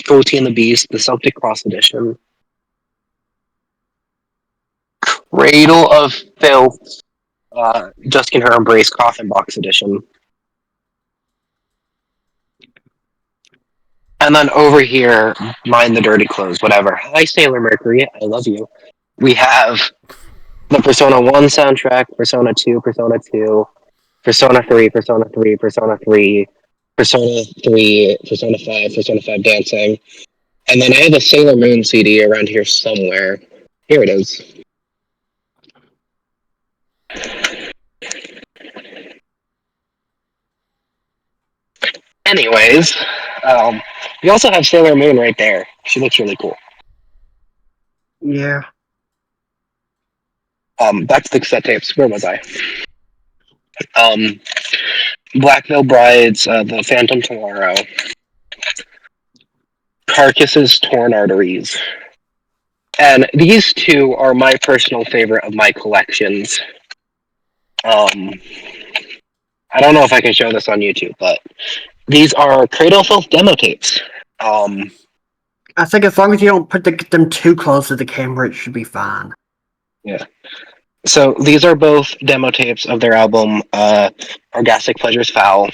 Cruelty and the Beast, the Celtic Cross edition. Cradle of Filth, Just Can Her Embrace Coffin Box edition. And then over here, mind the dirty clothes, whatever. Hi, Sailor Mercury. I love you. We have the Persona 1 soundtrack, Persona 2, Persona 2, Persona 3, Persona 3, Persona 3, Persona 3, Persona 5, Persona 5 Dancing. And then I have a Sailor Moon CD around here somewhere. Here it is. Anyways, we also have Sailor Moon right there. She looks really cool. Yeah. Back to the cassette tapes. Where was I? Black Veil Brides, The Phantom Tomorrow, Carcass's Torn Arteries. And these two are my personal favorite of my collections. I don't know if I can show this on YouTube, but these are Cradle Filth demo tapes. Nice. I think as long as you don't put them too close to the camera, it should be fine. Yeah. So these are both demo tapes of their album, Orgastic Pleasures Foul.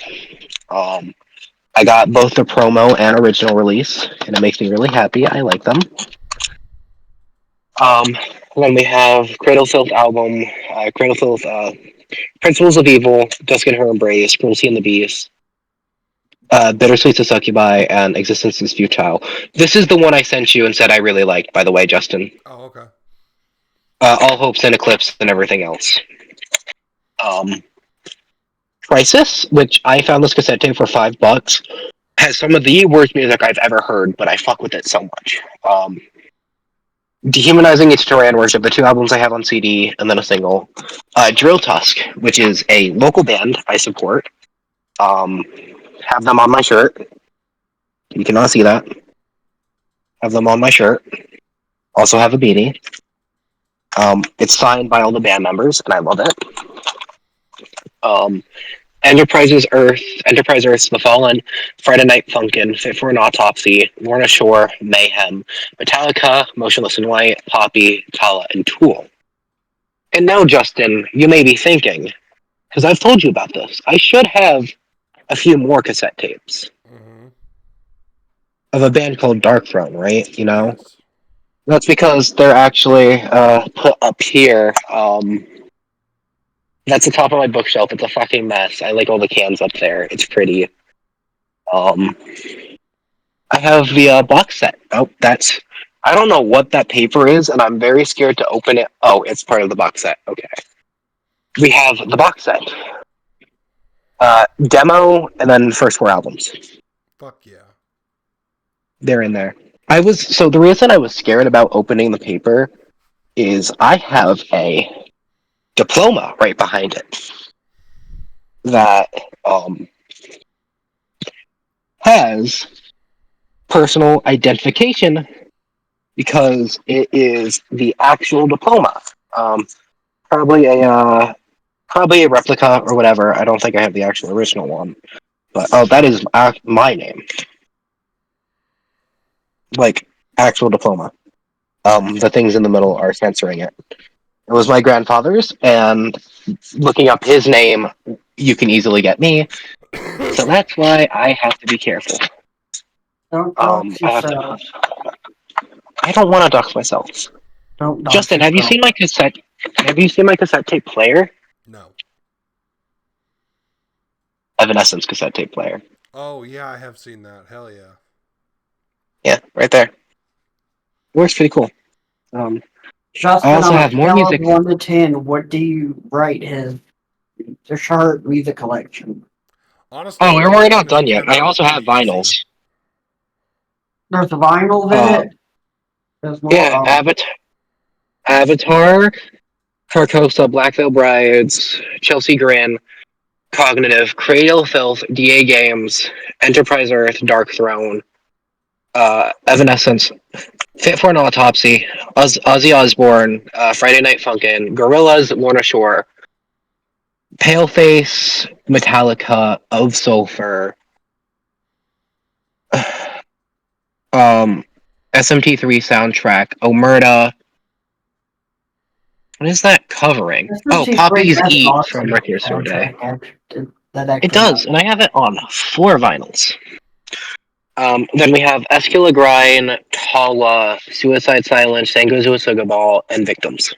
I got both the promo and original release, and it makes me really happy. I like them. Then we have Cradle Filth album, Cradle Filth, Principles of Evil, Dusk in Her Embrace, Cruelty and the Beast, Bittersweet to Succubi, and Existence is Futile. This is the one I sent you and said I really liked, by the way, Justin. Oh, okay. All Hopes and Eclipse and everything else. Crisis, which I found this cassette tape for $5, has some of the worst music I've ever heard, but I fuck with it so much. Dehumanizing Each Tyran Worship, the two albums I have on CD, and then a single. Drill Tusk, which is a local band I support. Have them on my shirt. You cannot see that. Have them on my shirt. Also have a beanie. It's signed by all the band members, and I love it. Enterprise Earth's The Fallen, Friday Night Funkin', Fit for an Autopsy, Lorna Shore, Mayhem, Metallica, Motionless in White, Poppy, Tala, and Tool. And now, Justin, you may be thinking, because I've told you about this, I should have a few more cassette tapes of a band called Dark Throne, right? You know? Yes. That's because they're actually put up here. That's the top of my bookshelf. It's a fucking mess. I like all the cans up there. It's pretty. I have the box set. Oh, that's. I don't know what that paper is, and I'm very scared to open it. Oh, it's part of the box set. Okay. We have the box set. Demo, and then first four albums. Fuck yeah. They're in there. So the reason I was scared about opening the paper is I have a diploma right behind it that has personal identification because it is the actual diploma. Probably a replica or whatever. I don't think I have the actual original one, but that is my name, like actual diploma. The things in the middle are censoring it. It was my grandfather's, and looking up his name, you can easily get me. So that's why I have to be careful. Don't dox I have to. yourself. I don't want to dox myself. Don't dox Justin, have you yourself. seen my cassette? Have you seen my cassette tape player? No. Evanescence cassette tape player. Oh, yeah, I have seen that. Hell yeah. Yeah, right there. It works pretty cool. I Justin, also on a have more scale of music. 1 to 10, what do you rate the chart music collection? Honestly, Oh, we're rating not it a done yet. 10 I would also be have vinyls. easy. There's vinyls in it? There's more. Yeah, Avatar, Carcosa, Black Veil Brides, Chelsea Grin, Cognitive, Cradle Filth, DA Games, Enterprise Earth, Dark Throne, Evanescence, Fit for an Autopsy, Ozzy Osbourne, Friday Night Funkin', Gorillaz, Lorna Shore, Paleface, Metallica, Of Sulfur, SMT3 soundtrack, Omerta. What is that covering? Oh, SMT3 Poppy's has an Eat from awesome Record Store Day. soundtrack. It Actually does, and I have it on 4 vinyls. Then we have Escula Grind, Tala, Suicide Silence, Sangozu Sugaball, and Victims.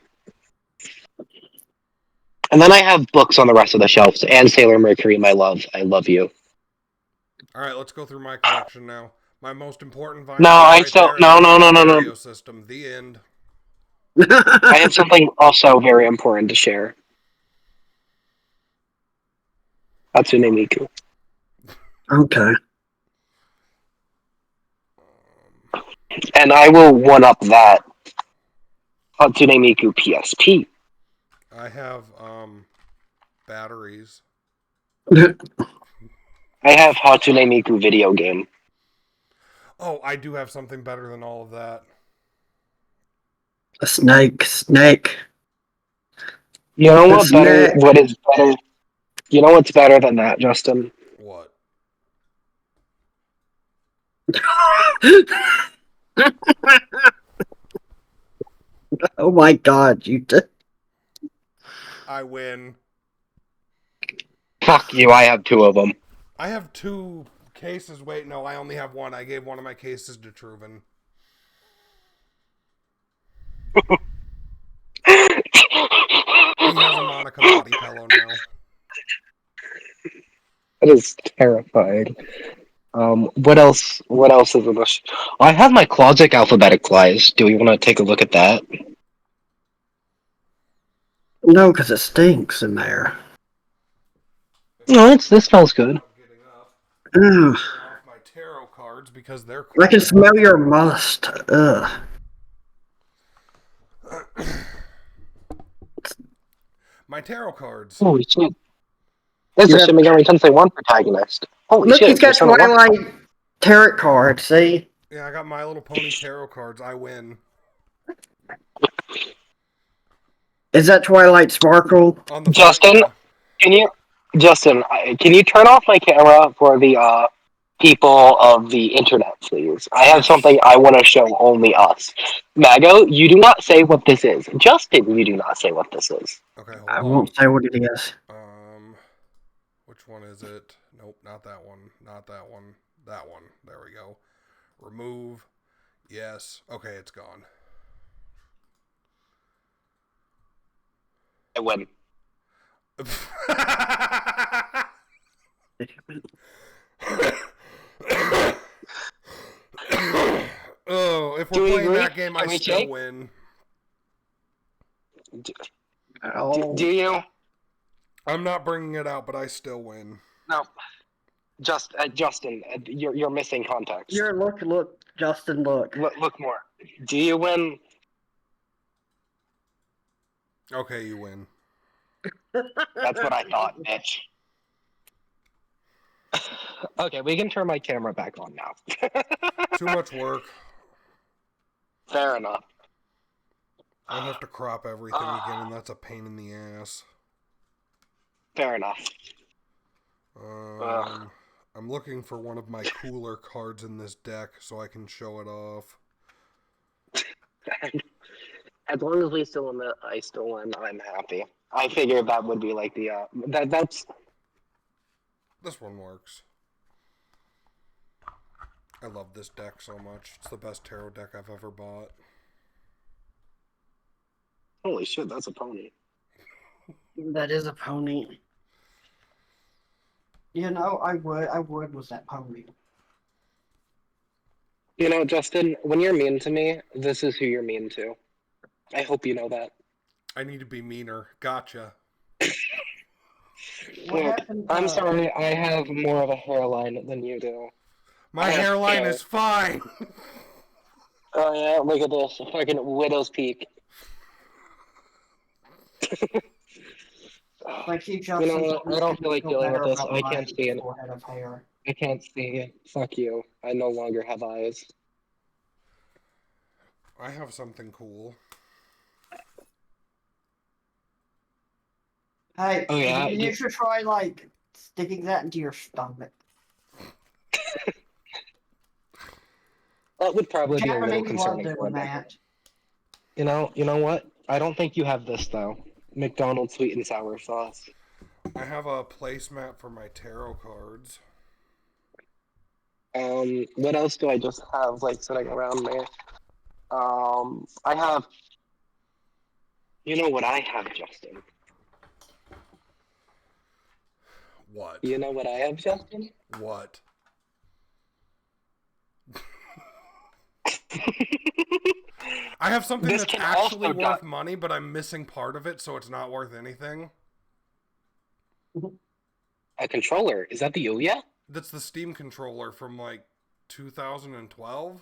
And then I have books on the rest of the shelves, and Sailor Mercury, My Love, I Love You. Alright, let's go through my collection now. My most important No, vinyl is I right still there, and no that's no my no no no. stereo system. The end. I have something also very important to share. Hatsune Miku. Okay. And I will one up that Hatsune Miku PSP. I have batteries. I have Hatsune Miku video game. Oh, I do have something better than all of that. A snake. You know The what better? snake. What is better? You know what's better than that, Justin? What? Oh my god, you did. I win. Fuck you! I have two of them. I have 2 cases. Wait, no, I only have one. I gave one of my cases to Truven. He has a Monica body pillow now. That is terrifying. What else? What else is in this? I have my closet alphabeticalized. Do we want to take a look at that? No, because it stinks in there. No, this smells good. Ugh. Off my tarot cards because they're I can cool. smell your must. Ugh. My tarot cards. Holy shit! This You is have, Shin Megami Tensei 1 protagonist. Holy look, he's shit! got Persona 1. Twilight tarot card. See? Yeah, I got My Little Pony tarot cards. I win. Is that Twilight Sparkle? On the front, Justin, yeah. can you, can you turn off my camera for the people of the internet, please? I have Yes. something I want to show only us. Mago, you do not say what this is. Justin, you do not say what this is. Okay, I hold on. won't say what it is. Which one is it? Nope, not that one. Not that one. That one. There we go. Remove. Yes. Okay, it's gone. I win. Oh, if Do we're we playing agree? that game, I Can we still check? win. Do you? I'm not bringing it out, but I still win. No. Justin, you're missing context. Look, Justin, look. Look more. Do you win? Okay, you win. That's what I thought, bitch. Okay, we can turn my camera back on now. Too much work. Fair enough. I'd have to crop everything again, and that's a pain in the ass. Fair enough. I'm looking for one of my cooler cards in this deck so I can show it off. As long as I still win, I'm happy. I figured that would be like the that's This one works. I love this deck so much. It's the best tarot deck I've ever bought. holy shit, that's a pony. That is a pony. You know, I would was that pony. You know, Justin, when you're mean to me, this is who you're mean to. I hope you know that. I need to be meaner. Gotcha. What happened? I'm sorry, I have more of a hairline than you do. My hairline is fine. Oh yeah, look at this. Fucking widow's peak. Like you You know what? I don't feel like dealing with this. I can't see it. Forehead of hair. I can't see it. Fuck you. I no longer have eyes. I have something cool. Hey, Oh, yeah? you should try like sticking that into your stomach. That would probably be a little Japanese love concerning for doing me. that. You know what? I don't think you have this though. McDonald's sweet and sour sauce. I have a placemat for my tarot cards. What else do I just have like sitting around me? I have. You know what I have, Justin? What? You know what I have, Justin? What? I have something This that's can actually also worth money, but I'm missing part of it, so it's not worth anything. A controller. Is that the Ouya? That's the Steam controller from like 2012.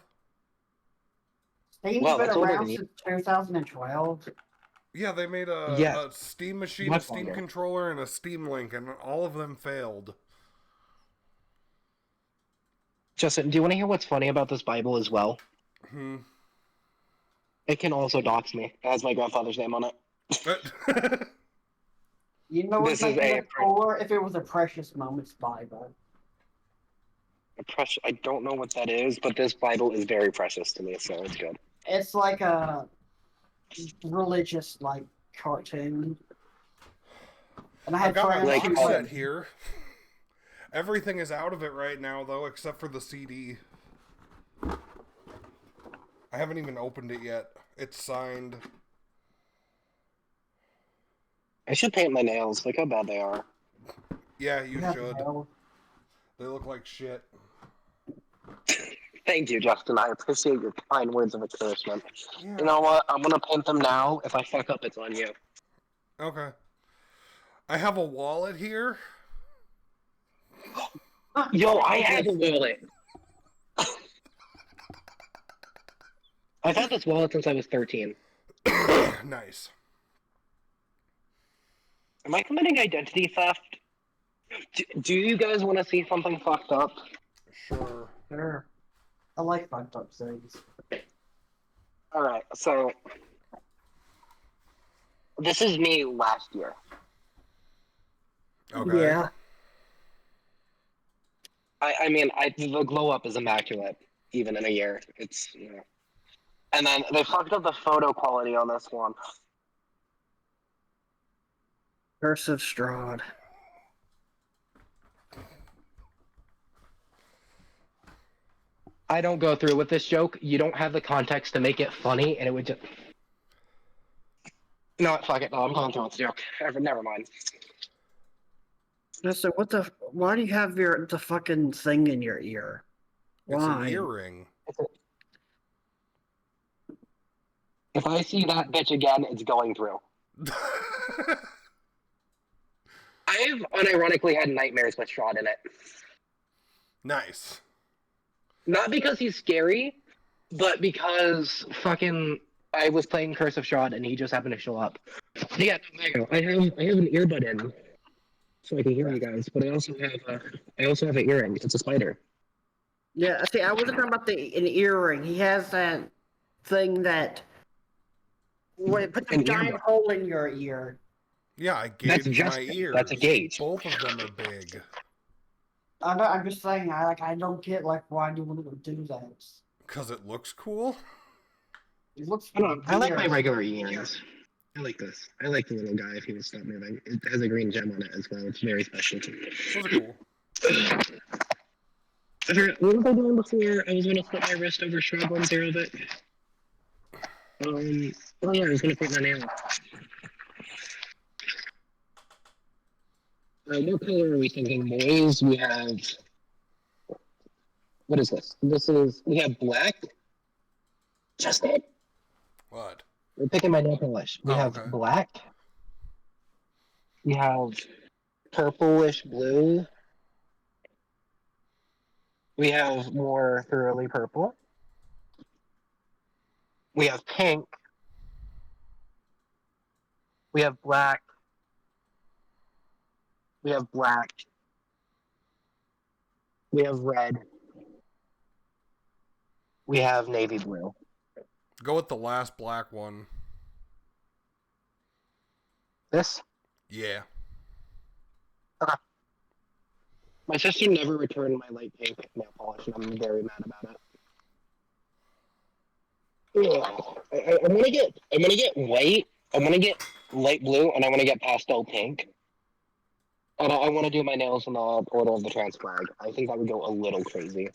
Steam's Wow, been that's older around than you. since 2012. Yeah, they made Yes, a Steam machine, a much Steam longer. controller, and a Steam Link, and all of them failed. Justin, do you want to hear what's funny about this Bible as well? Hmm. It can also dox me. It has my grandfather's name on it. You know what's This is making a it cooler? If it was a Precious Moments Bible. precious. I don't know what that is, but this Bible is very precious to me, so it's good. It's like a religious like cartoon. And I I've had got my friends Like, who box set like here. Everything is out of it right now, though, except for the CD. I haven't even opened it yet. It's signed. I should paint my nails. Look how bad they are. Yeah, you have should. hell. They look like shit. Thank you, Justin. I appreciate your kind words of encouragement. Yeah. You know what? I'm gonna paint them now. If I fuck up, it's on you. Okay. I have a wallet here. Yo, I have a wallet. I've had this wallet since I was 13. Nice. Am I committing identity theft? Do you guys want to see something fucked up? Sure. Sure. I like fucked up things. Alright, so this is me last year. Okay. Yeah. I mean, the glow up is immaculate, even in a year. It's, you know. And then they fucked up the photo quality on this one. Curse of Strahd. I don't go through with this joke. You don't have the context to make it funny, and it would just. No, fuck it. No, I'm going through with the joke. Never mind. So what the? Why do you have the fucking thing in your ear? It's an Why? earring. If I see that bitch again, it's going through. I've unironically had nightmares with Strahd in it. Nice. Not because he's scary, but because fucking I was playing Curse of Strahd and he just happened to show up. Yeah, no, I have an earbud in, so I can hear you guys. But I also have an earring. It's a spider. Yeah. See, I wasn't talking about an earring. He has that thing that. Where it puts a An giant earbud. hole in your ear. Yeah, I That's gauged just my ears. that's a gauge. Both of them are big. I know. I'm just saying. I don't get why do you want to do that? Cause it looks cool. It looks. I like my weird. regular earrings. I like this. I like the little guy if he would stop moving. It has a green gem on it as well. It's very special to me. Those are cool. What was I doing before? I was gonna flip my wrist over shrub on zero bit. Oh yeah, I was gonna put my nail. What color are we thinking, boys? We have. What is this? We have black. Just it. What? We're picking my nail polish. We Oh, have okay. black. We have purplish blue. We have more thoroughly purple. We have pink. We have black. We have black. We have red. We have navy blue. Go with the last black one. This? Yeah. Okay. My sister never returned my light pink nail polish, and I'm very mad about it. Yeah. I'm gonna get white. I'm gonna get light blue, and I want to get pastel pink. And I want to do my nails in the order of the trans flag. I think that would go a little crazy.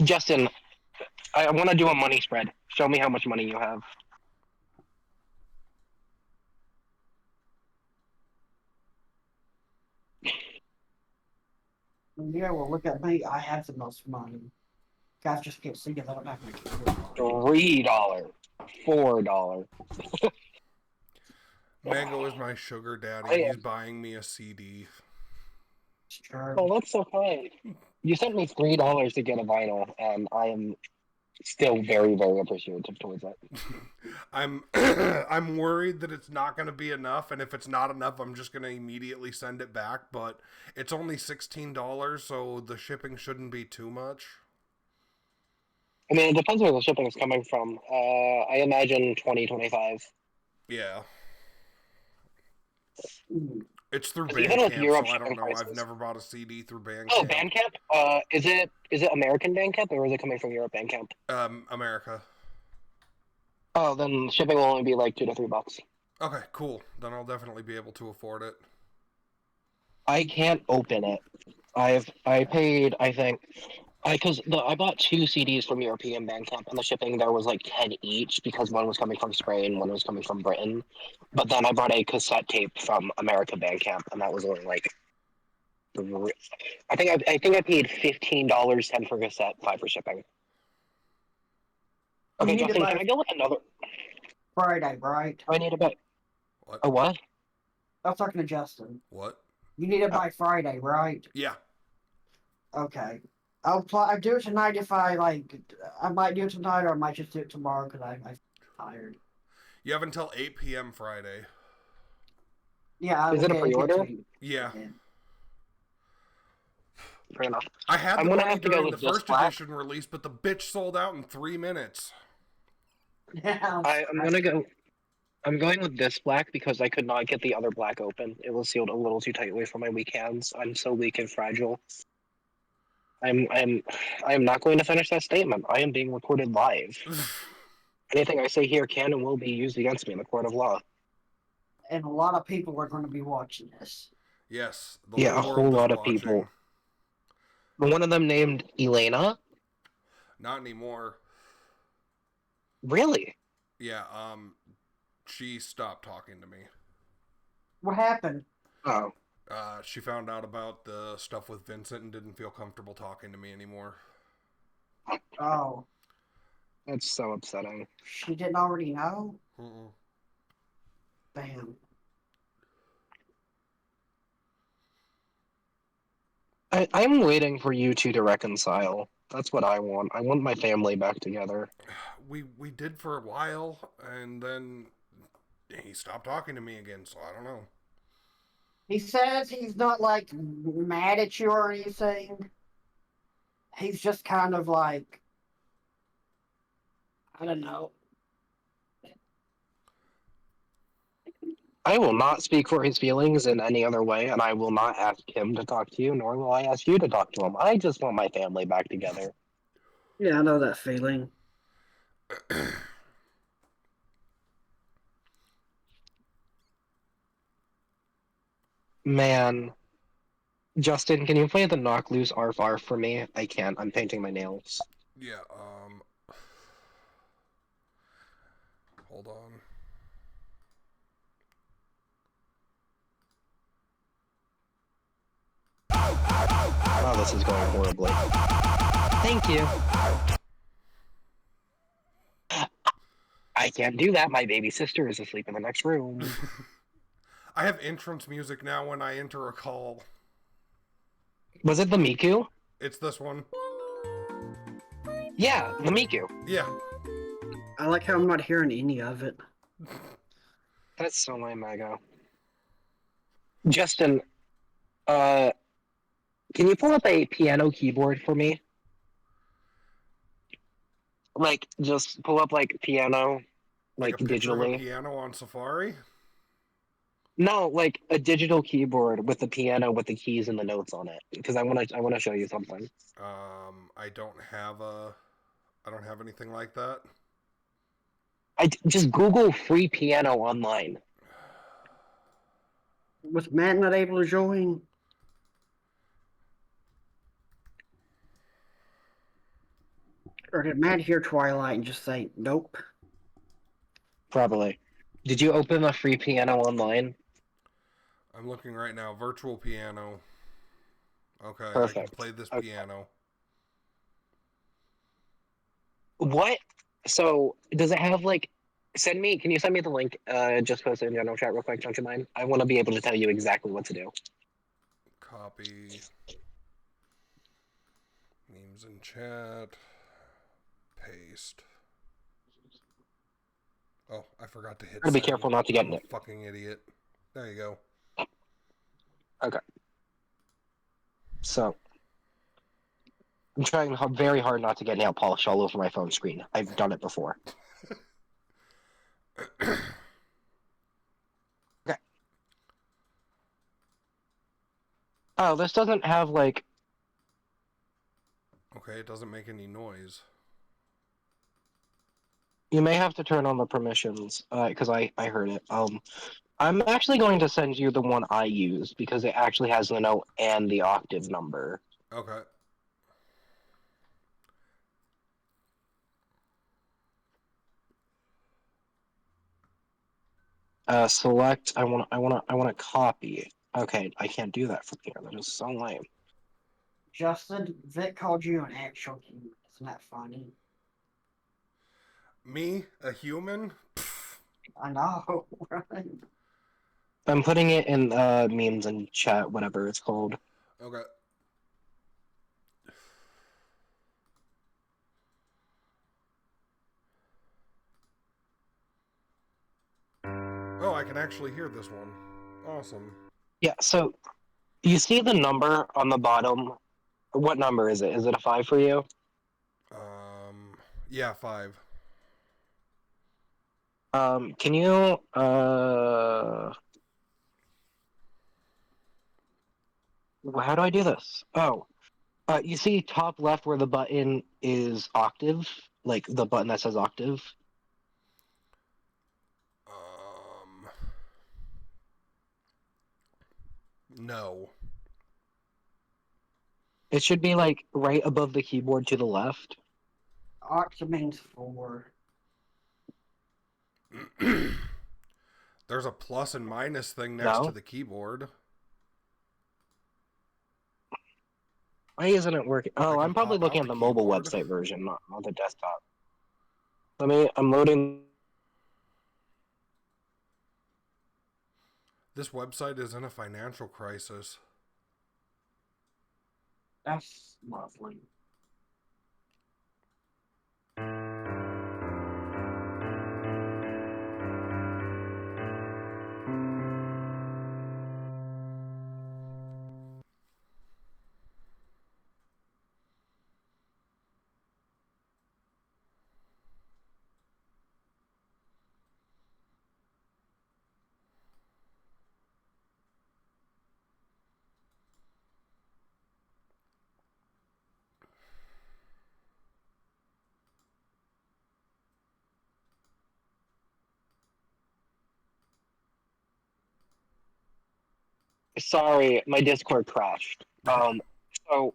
Justin, I want to do a money spread. Show me how much money you have. Yeah, well, look at me. I have the most money. Guys just can't see it. I don't have my keyboard. $3, $4. Mango is my sugar daddy. I He's am. buying me a CD. Sure. Oh, that's so kind. You sent me $3 to get a vinyl, and I am still very, very appreciative towards it. I'm I'm worried that it's not going to be enough, and if it's not enough, I'm just going to immediately send it back. But it's only $16, so the shipping shouldn't be too much. I mean, it depends where the shipping is coming from. I imagine 2025. Yeah, Mm. it's through Even with Bandcamp, Europe so I don't shipping know. I've prices. never bought a CD through Oh, Bandcamp. Bandcamp. Is it American Bandcamp or is it coming from Europe Bandcamp? America. Oh, then shipping will only be like $2 to $3. Okay, cool. Then I'll definitely be able to afford it. I can't open it. I paid, I think, I bought 2 CDs from European Bandcamp, and the shipping there was like 10 each because one was coming from Spain, one was coming from Britain. But then I bought a cassette tape from America Bandcamp, and that was only like I think I paid $15, 10 for cassette, 5 for shipping. You Okay, need to Justin, buy can I go with another? Friday, right? Do I need to buy What? a what? I was talking to Justin. What? You need to buy Friday, right? Yeah. Okay. I'll do it tonight if I like. I might do it tonight, or I might just do it tomorrow because I'm tired. You have until 8 p.m. Friday. Yeah, I Is will it a get it pre-order? to you. Yeah. Fair enough. I had I'm the gonna money have to go during the with this first black. edition release, but the bitch sold out in 3 minutes. Yeah, I'm going with this black because I could not get the other black open. It was sealed a little too tightly for my weak hands. I'm so weak and fragile. I am not going to finish that statement. I am being recorded live. Anything I say here can and will be used against me in the court of law. and a lot of people are going to be watching this. Yes, the Yeah, a whole whole world is lot of watching. people. One of them named Elena. Not anymore. Really? Yeah, she stopped talking to me. What happened? Oh, She found out about the stuff with Vincent and didn't feel comfortable talking to me anymore. Oh, that's so upsetting. she didn't already know? Mm-mm. Damn. I'm waiting for you two to reconcile. That's what I want. I want my family back together. We did for a while, and then he stopped talking to me again, so I don't know. He says he's not like mad at you or anything. He's just kind of like, I don't know. I will not speak for his feelings in any other way, and I will not ask him to talk to you, nor will I ask you to talk to him. I just want my family back together. Yeah, I know that feeling. Man, Justin, can you play the Knock Loose Arf Arf for me? I can't. I'm painting my nails. Yeah, hold on. Oh, this is going horribly. Thank you. I can't do that. My baby sister is asleep in the next room. I have entrance music now when I enter a call. Was it the Miku? It's this one. Yeah, the Miku. Yeah. I like how I'm not hearing any of it. That's so lame, Mago. Justin, can you pull up a piano keyboard for me? Like, just pull up, like, piano, Like like, a picture of a digitally. piano on Safari? No, like, a digital keyboard with the piano with the keys and the notes on it. Because I wanna show you something. I don't have anything like that. Just Google free piano online. Was Matt not able to join? Or did Matt hear Twilight and just say, nope? Probably. Did you open the free piano online? I'm looking right now. Virtual piano. Okay, I can Perfect. play this Okay. piano. What? So, does it have, like... Can you send me the link? Just post it in general chat real quick, don't you mind? I want to be able to tell you exactly what to do. Copy. Memes in chat. Paste. Oh, I forgot to hit Gotta be send. careful not to get I'm a it. fucking idiot. There you go. Okay. So, I'm trying very hard not to get nail polish all over my phone screen. I've done it before. Okay. Oh, this doesn't have, like... Okay, it doesn't make any noise. You may have to turn on the permissions, because I heard it. I'm actually going to send you the one I used, because it actually has the note and the octave number. Okay. Select. I want to copy. Okay, I can't do that from here. That is so lame. Justin, Vic called you an actual human. Isn't that funny? Me, a human? I know, right? I'm putting it in memes and chat, whatever it's called. Okay. Oh, I can actually hear this one. Awesome. Yeah. So you see the number on the bottom. What number is it? Is it a 5 for you? Yeah, 5. Can you how do I do this? Oh, you see top left where the button is octave, like the button that says octave. No. It should be like right above the keyboard to the left. Octa means 4. There's a plus and minus thing next to No? the keyboard. Why isn't it working? I Oh, can I'm probably pop looking out at the the mobile keyboard. website version, not the desktop. I'm loading. This website is in a financial crisis. That's lovely. Sorry, my Discord crashed. So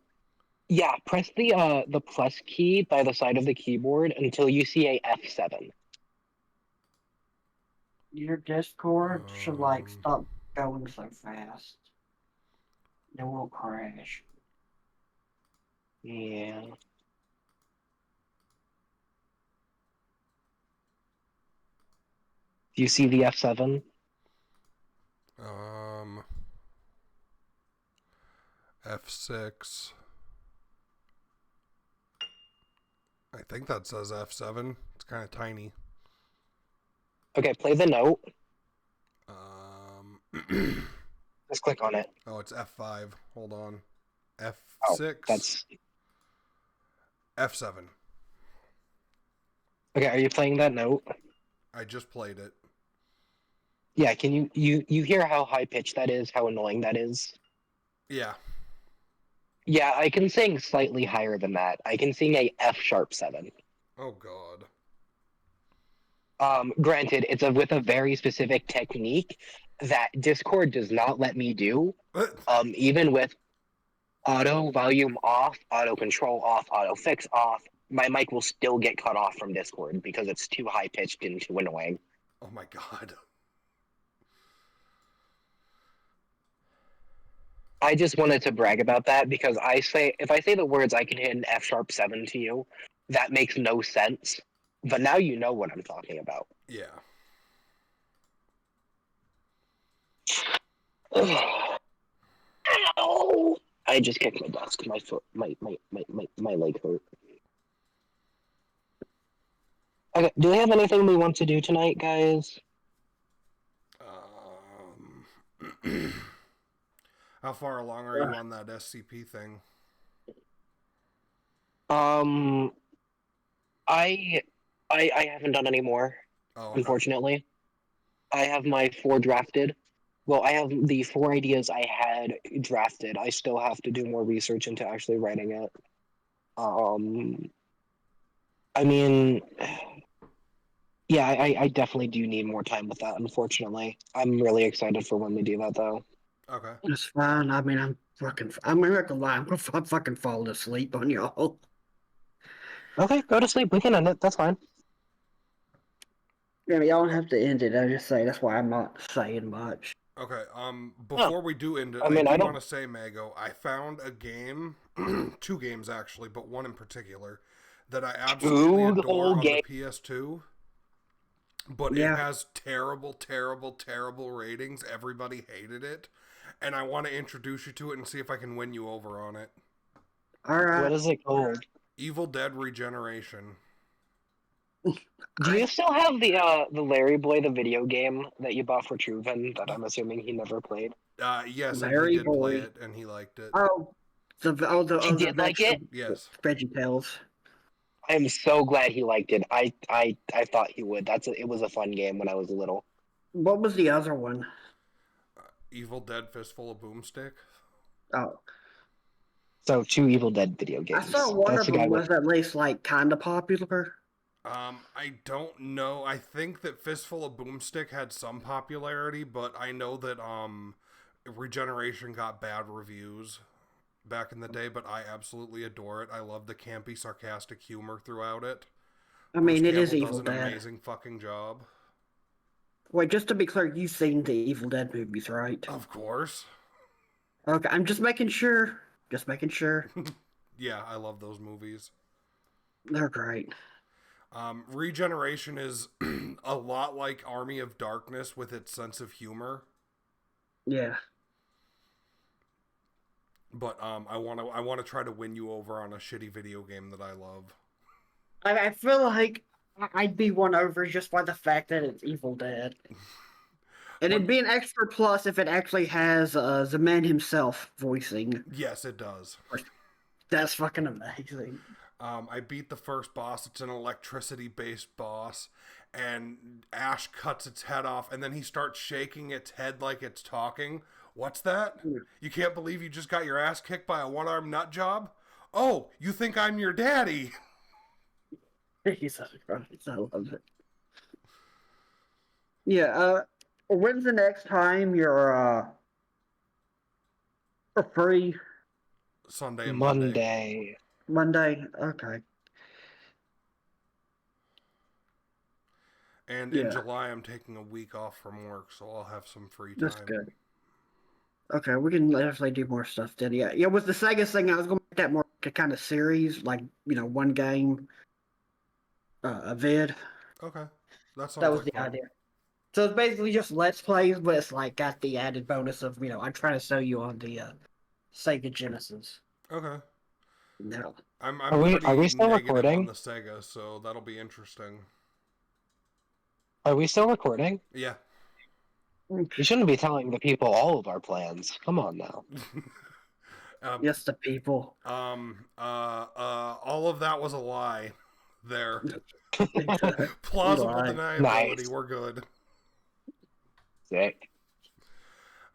yeah, press the plus key by the side of the keyboard until you see a F7. Your Discord should, stop going so fast. It won't crash. Yeah. Do you see the F7? F6. I think that says F7. It's kind of tiny. Okay, play the note. Just click on it. Oh, it's F5. Hold on. F6. Oh, that's... F7. Okay, are you playing that note? I just played it. Yeah, can you hear how high pitched that is, how annoying that is? Yeah. Yeah, I can sing slightly higher than that. I can sing a F sharp 7. Oh god. Granted, it's with a very specific technique that Discord does not let me do. Even with auto volume off, auto control off, auto fix off, my mic will still get cut off from Discord because it's too high pitched and too annoying. Oh my god. I just wanted to brag about that because if I say the words I can hit an F#7 to you, that makes no sense. But now you know what I'm talking about. Yeah. Ow! I just kicked my desk. My foot, my leg hurt. Okay, do we have anything we want to do tonight, guys? How far along are you on that SCP thing? Um, I, I haven't done any more, Oh, okay. unfortunately. I have my 4 drafted. Well, I have the 4 ideas I had drafted. I still have to do more research into actually writing it. I mean, yeah, I definitely do need more time with that, unfortunately. I'm really excited for when we do that, though. Okay. It's fine. I mean, I'm not gonna lie. I'm fucking falling asleep on y'all. Okay, go to sleep. We can end it. That's fine. Yeah, y'all don't have to end it. I just say that's why I'm not saying much. Okay, before we do end it, I mean, I I do don't- want to say, Mago, I found a game, 2 games actually, but one in particular, that I absolutely Dude, adore whole on the game. PS2, but it Yeah. has terrible, terrible, terrible ratings. Everybody hated it, and I want to introduce you to it and see if I can win you over on it. All right. What is it called? Evil Dead Regeneration. Do you still have the Larry Boy, the video game that you bought for Truven that I'm assuming he never played? Yes, and he Larry did play Boy. it, and he liked it. Oh, He the did like it? Yes. Veggie Tales. I am so glad he liked it. I thought he would. It was a fun game when I was little. What was the other one? Evil Dead Fistful of Boomstick. Oh, So 2 Evil Dead video I games. saw one That's of the guy them with. was at least like kind of popular. I don't know. I think that Fistful of Boomstick had some popularity, but I know that Regeneration got bad reviews back in the day, but I absolutely adore it. I love the campy, sarcastic humor throughout it. I Bruce mean, it is Campbell does Evil an Dead. amazing fucking job. Wait, just to be clear, you've seen the Evil Dead movies, right? Of course. Okay, I'm just making sure. Just making sure. Yeah, I love those movies. They're great. Regeneration is a lot like Army of Darkness with its sense of humor. Yeah. But I want to try to win you over on a shitty video game that I love. I feel like I'd be won over just by the fact that it's Evil Dead. And it'd be an extra plus if it actually has the man himself voicing. Yes, it does. That's fucking amazing. I beat the first boss. It's an electricity-based boss, and Ash cuts its head off, and then he starts shaking its head like it's talking. What's that? You can't believe you just got your ass kicked by a one-armed nut job? Oh, you think I'm your daddy? Jesus Christ, I love it. Yeah, when's the next time you're free? Sunday and Monday. Monday. Monday? Okay. And Yeah. in July, I'm taking a week off from work, so I'll have some free time. That's good. Okay, we can definitely do more stuff then. Yeah, yeah. With the Sega thing, I was going to make that more like a kind of series, like one game, a vid. Okay, that sounds That was like the fun. idea. So it's basically just Let's Plays, but it's like got the added bonus of I'm trying to sell you on the Sega Genesis. Okay. No. I'm Are we pretty still negative recording? on the Sega, so that'll be interesting. Are we still recording? Yeah. You shouldn't be telling the people all of our plans. Come on now. Yes, the people. All of that was a lie. There. Plausible Plausible deniability. Nice. We're good. Sick.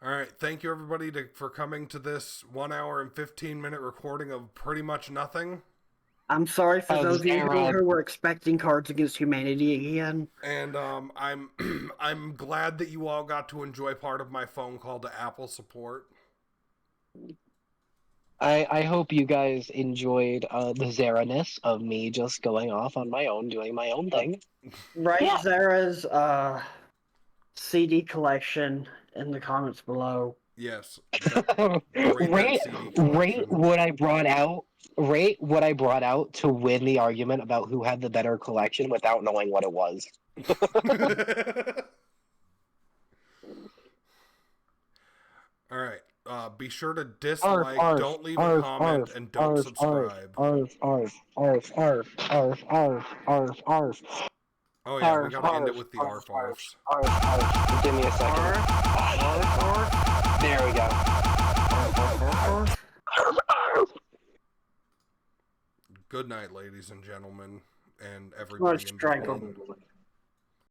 All right. Thank you, everybody, for coming to this 1 hour and 15-minute recording of pretty much nothing. I'm sorry for those of you Zera. who were expecting Cards Against Humanity again. And I'm glad that you all got to enjoy part of my phone call to Apple support. I hope you guys enjoyed the Zera-ness of me just going off on my own, doing my own thing. Write Yeah. Zara's CD collection in the comments below. Yes. Rate that CD Rate collection. what I brought out. Rate what I brought out to win the argument about who had the better collection without knowing what it was. All right. Be sure to dislike, don't leave a comment, and don't subscribe. Oh yeah, we gotta end it with the arf arfs. Give me a second. There we go. Good night, ladies and gentlemen, and everybody in between.